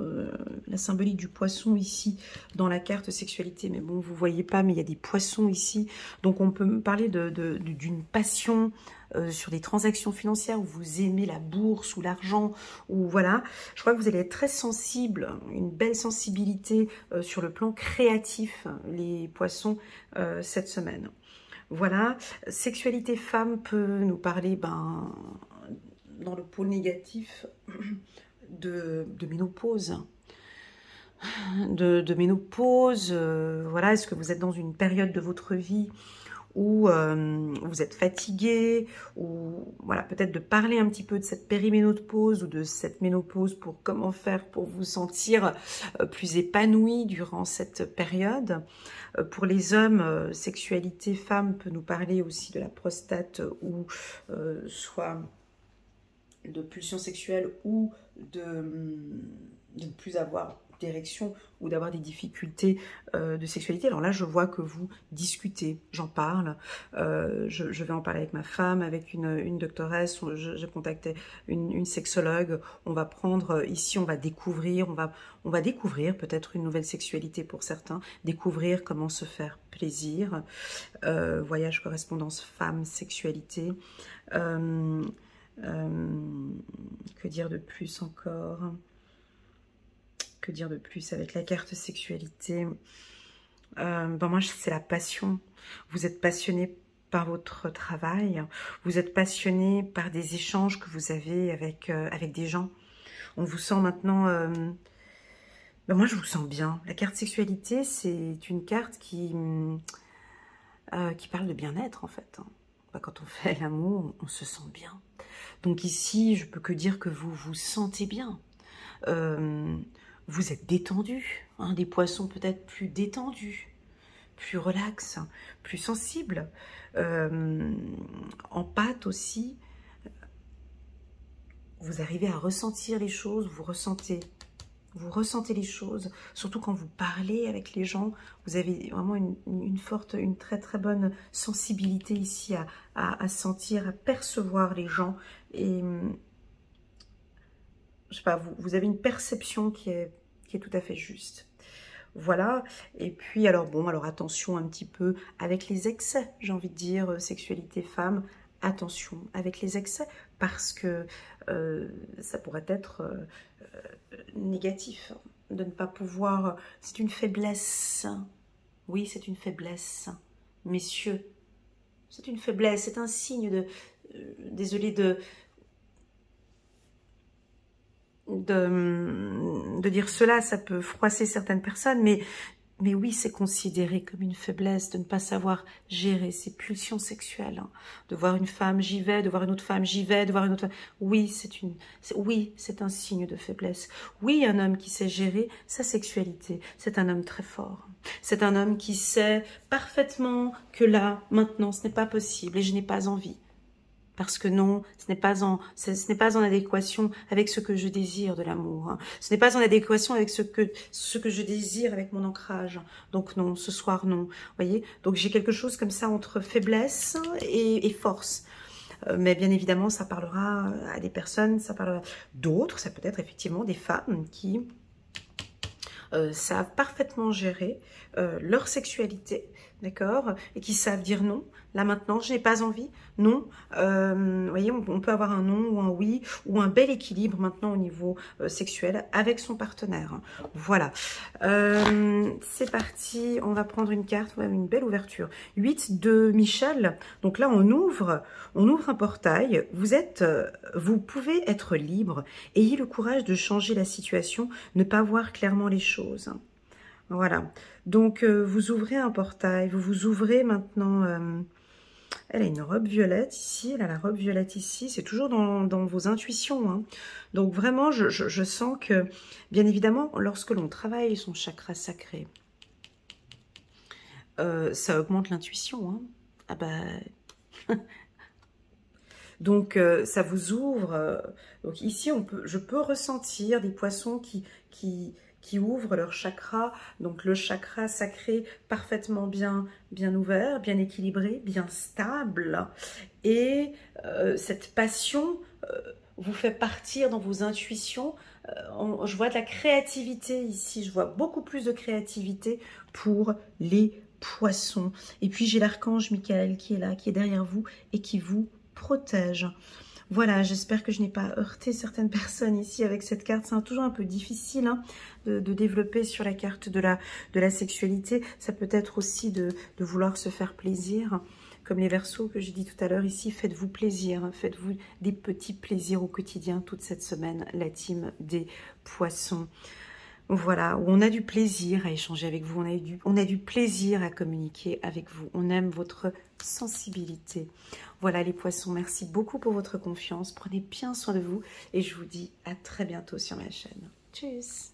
la symbolique du poisson ici dans la carte sexualité. Mais bon, vous voyez pas, mais il y a des poissons ici. Donc on peut me parler d'une passion sur des transactions financières où vous aimez la bourse ou l'argent, ou voilà. Je crois que vous allez être très sensible, une belle sensibilité sur le plan créatif, les poissons, cette semaine. Voilà, sexualité femme peut nous parler, dans le pôle négatif, de ménopause. De ménopause, voilà, est-ce que vous êtes dans une période de votre vie où vous êtes fatigué, ou voilà, peut-être de parler un petit peu de cette périménopause ou de cette ménopause, pour comment faire pour vous sentir plus épanoui durant cette période. Pour les hommes, sexualité femme peut nous parler aussi de la prostate, ou soit de pulsion sexuelle, ou de ne plus avoir d'érection, ou d'avoir des difficultés de sexualité. Alors là, je vois que vous discutez, j'en parle, je vais en parler avec ma femme, avec une doctoresse, j'ai contacté une sexologue. On va prendre ici, on va découvrir, on va découvrir peut-être une nouvelle sexualité pour certains, découvrir comment se faire plaisir, voyage, correspondance, femme, sexualité, que dire de plus encore? Que dire de plus avec la carte sexualité? Moi, c'est la passion. Vous êtes passionné par votre travail. Vous êtes passionné par des échanges que vous avez avec des gens. On vous sent maintenant... moi, je vous sens bien. La carte sexualité, c'est une carte qui parle de bien-être, en fait. Quand on fait l'amour, on se sent bien. Donc ici, je peux que dire que vous vous sentez bien. Vous êtes détendu, hein, des poissons peut-être plus détendus, plus relax, plus sensibles. En pâte aussi, vous arrivez à ressentir les choses, vous ressentez les choses, surtout quand vous parlez avec les gens. Vous avez vraiment une très très bonne sensibilité ici à sentir, à percevoir les gens. Et je sais pas, vous avez une perception qui est tout à fait juste. Voilà. Et puis, alors attention un petit peu avec les excès, j'ai envie de dire, sexualité femme, attention avec les excès, parce que ça pourrait être négatif, de ne pas pouvoir... C'est une faiblesse. Oui, c'est une faiblesse. Messieurs, c'est une faiblesse, c'est un signe de... désolé de dire cela, ça peut froisser certaines personnes, mais oui, c'est considéré comme une faiblesse de ne pas savoir gérer ses pulsions sexuelles. Hein. De voir une femme, j'y vais, de voir une autre femme, j'y vais, de voir une autre femme... Oui, c'est un signe de faiblesse. Oui, un homme qui sait gérer sa sexualité, c'est un homme très fort. C'est un homme qui sait parfaitement que là, maintenant, ce n'est pas possible et je n'ai pas envie. Parce que non, ce n'est pas en adéquation avec ce que je désire de l'amour. Hein. Ce n'est pas en adéquation avec ce que je désire avec mon ancrage. Donc non, ce soir non. Voyez. Donc j'ai quelque chose comme ça entre faiblesse et force. Mais bien évidemment, ça parlera à des personnes, ça parlera d'autres. Ça peut être effectivement des femmes qui savent parfaitement gérer leur sexualité, d'accord, et qui savent dire non. Là maintenant, je n'ai pas envie, non. Vous voyez, on peut avoir un non ou un oui, ou un bel équilibre maintenant au niveau sexuel avec son partenaire. Voilà. C'est parti, on va prendre une carte, ouais, une belle ouverture. 8 de Michel. Donc là, on ouvre un portail. Vous pouvez être libre. Ayez le courage de changer la situation, ne pas voir clairement les choses. Voilà. Donc, vous ouvrez un portail, vous vous ouvrez maintenant. Elle a une robe violette ici, elle a la robe violette ici. C'est toujours dans vos intuitions, hein. Donc, vraiment, je sens que, bien évidemment, lorsque l'on travaille son chakra sacré, ça augmente l'intuition, hein. Ah bah... Donc, ça vous ouvre. Donc, ici, je peux ressentir des poissons qui ouvrent leur chakra. Donc, le chakra sacré parfaitement bien ouvert, bien équilibré, bien stable. Et cette passion vous fait partir dans vos intuitions. Je vois de la créativité ici. Je vois beaucoup plus de créativité pour les poissons. Et puis, j'ai l'archange Michael qui est là, qui est derrière vous et qui vous protège. Voilà, j'espère que je n'ai pas heurté certaines personnes ici avec cette carte. C'est toujours un peu difficile, hein, de développer sur la carte de la sexualité. Ça peut être aussi de vouloir se faire plaisir. Comme les Verseaux que j'ai dit tout à l'heure ici, faites-vous plaisir. Faites-vous des petits plaisirs au quotidien toute cette semaine, la team des poissons. Voilà, où on a du plaisir à échanger avec vous, on a du plaisir à communiquer avec vous, on aime votre sensibilité. Voilà les poissons, merci beaucoup pour votre confiance, prenez bien soin de vous et je vous dis à très bientôt sur ma chaîne. Tchuss!